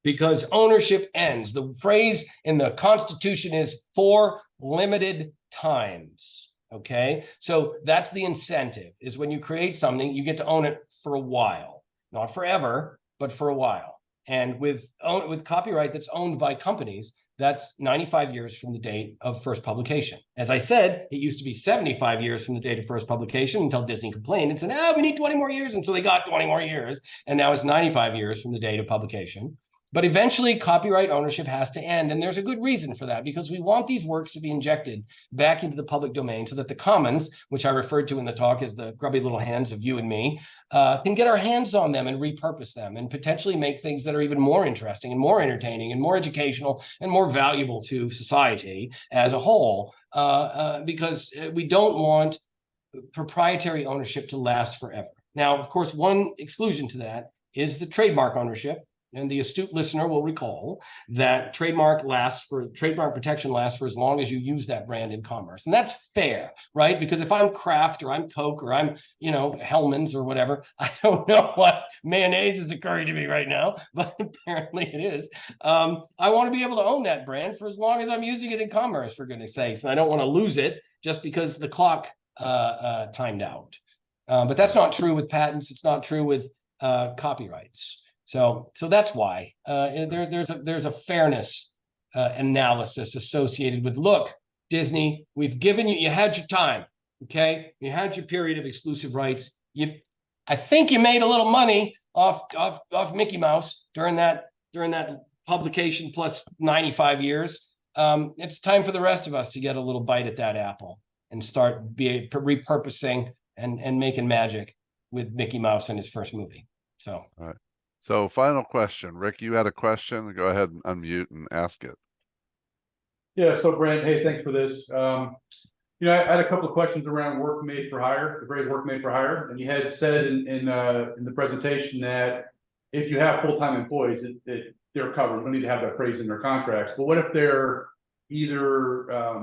Because ownership ends. The phrase in the Constitution is for limited times. Okay. So that's the incentive, is when you create something, you get to own it for a while, not forever, but for a while. And with copyright that's owned by companies, that's 95 years from the date of first publication. As I said, it used to be 75 years from the date of first publication until Disney complained and said, we need 20 more years. Until they got 20 more years. And now it's 95 years from the date of publication. But eventually, copyright ownership has to end. And there's a good reason for that, because we want these works to be injected back into the public domain so that the commons, which I referred to in the talk as the grubby little hands of you and me, can get our hands on them and repurpose them and potentially make things that are even more interesting and more entertaining and more educational and more valuable to society as a whole, because we don't want proprietary ownership to last forever. Now, of course, one exclusion to that is the trademark ownership. and the astute listener will recall that trademark protection lasts for as long as you use that brand in commerce. And that's fair, right? Because if I'm Kraft or I'm Coke or I'm, Hellman's or whatever, I don't know what mayonnaise is occurring to me right now, but apparently it is. I want to be able to own that brand for as long as I'm using it in commerce, for goodness sakes. And I don't want to lose it just because the clock timed out. But that's not true with patents. It's not true with copyrights. So that's why there's a fairness analysis associated with, look, Disney, we've given you had your time, okay? You had your period of exclusive rights. I think you made a little money off Mickey Mouse during that publication plus 95 years. It's time for the rest of us to get a little bite at that apple and start repurposing and making magic with Mickey Mouse in his first movie. So, all right. So final question, Rick, you had a question. Go ahead and unmute and ask it. Yeah. So Brent, hey, thanks for this. I had a couple of questions around work made for hire, the phrase work made for hire. And you had said in the presentation that if you have full-time employees, they're covered. You don't need to have that phrase in their contracts. But what if they're either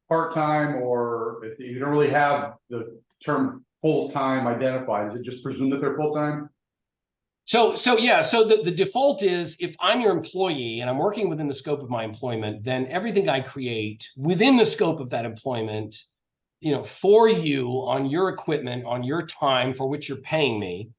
part-time, or if you don't really have the term full-time identified? Is it just presumed that they're full-time? So the default is, if I'm your employee and I'm working within the scope of my employment, then everything I create within the scope of that employment, for you on your equipment, on your time for which you're paying me,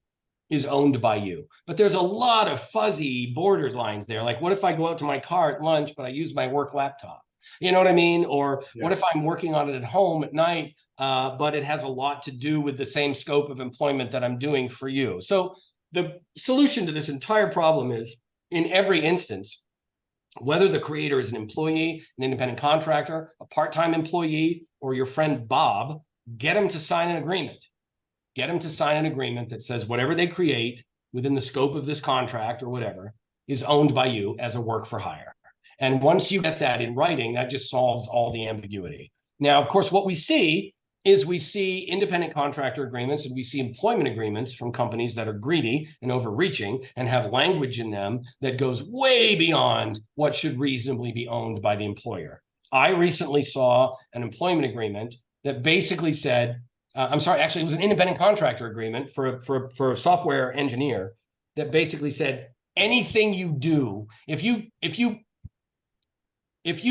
is owned by you. But there's a lot of fuzzy borderlines there. Like, what if I go out to my car at lunch, but I use my work laptop? You know what I mean? Or what if I'm working on it at home at night, but it has a lot to do with the same scope of employment that I'm doing for you? So the solution to this entire problem is, in every instance, whether the creator is an employee, an independent contractor, a part-time employee, or your friend Bob, get them to sign an agreement. Get them to sign an agreement that says whatever they create within the scope of this contract or whatever is owned by you as a work for hire. And once you get that in writing, that just solves all the ambiguity. Now, of course, what we see independent contractor agreements, and we see employment agreements from companies that are greedy and overreaching and have language in them that goes way beyond what should reasonably be owned by the employer. I recently saw an employment agreement that basically said, it was an independent contractor agreement for a software engineer that basically said, anything you do, if you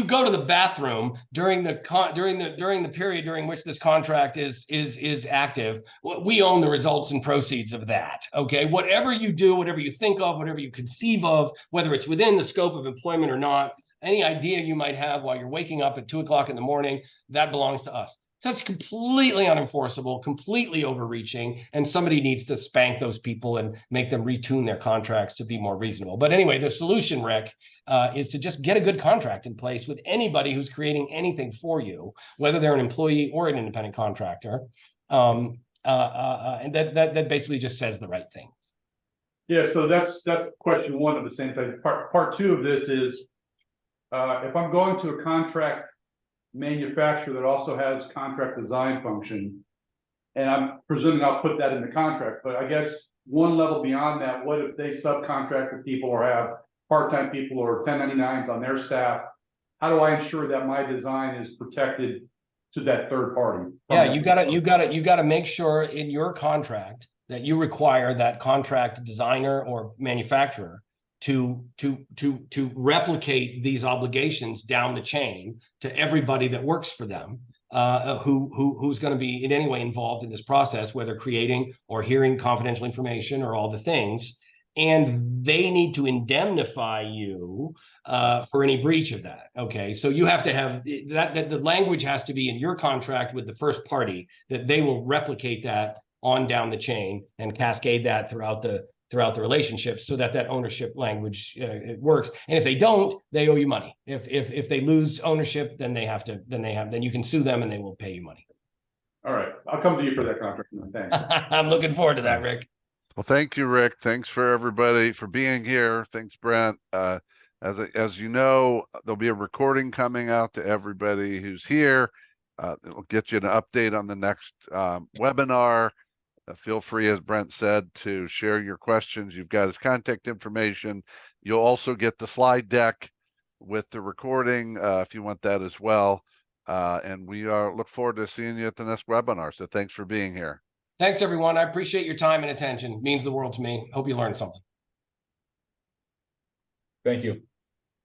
go to the bathroom during the period during which this contract is active, we own the results and proceeds of that. Okay, whatever you do, whatever you think of, whatever you conceive of, whether it's within the scope of employment or not, any idea you might have while you're waking up at 2 o'clock in the morning, that belongs to us. So it's completely unenforceable, completely overreaching, and somebody needs to spank those people and make them retune their contracts to be more reasonable. But anyway, the solution, Rick, is to just get a good contract in place with anybody who's creating anything for you, whether they're an employee or an independent contractor, and that basically just says the right things. Yeah, so that's question one of the same thing. Part two of this is, if I'm going to a contract manufacturer that also has contract design function, and I'm presuming I'll put that in the contract, but I guess one level beyond that, what if they subcontract with people or have part-time people or 1099s on their staff? How do I ensure that my design is protected to that third party? Yeah, you gotta make sure in your contract that you require that contract designer or manufacturer to replicate these obligations down the chain to everybody that works for them, who's going to be in any way involved in this process, whether creating or hearing confidential information or all the things. And they need to indemnify you for any breach of that. Okay, so you have to have that the language has to be in your contract with the first party, that they will replicate that on down the chain and cascade that throughout the relationship, so that ownership language it works. And if they don't, they owe you money. If they lose ownership, then then you can sue them and they will pay you money. All right, I'll come to you for that contract. Thanks. I'm looking forward to that, Rick. Well, thank you, Rick. Thanks for everybody for being here. Thanks, Brent. As you know, there'll be a recording coming out to everybody who's here. It'll get you an update on the next webinar. feel free, as Brent said, to share your questions. You've got his contact information. You'll also get the slide deck with the recording if you want that as well. And we look forward to seeing you at the next webinar. So thanks for being here. Thanks, everyone. I appreciate your time and attention. It means the world to me. Hope you learned something. Thank you.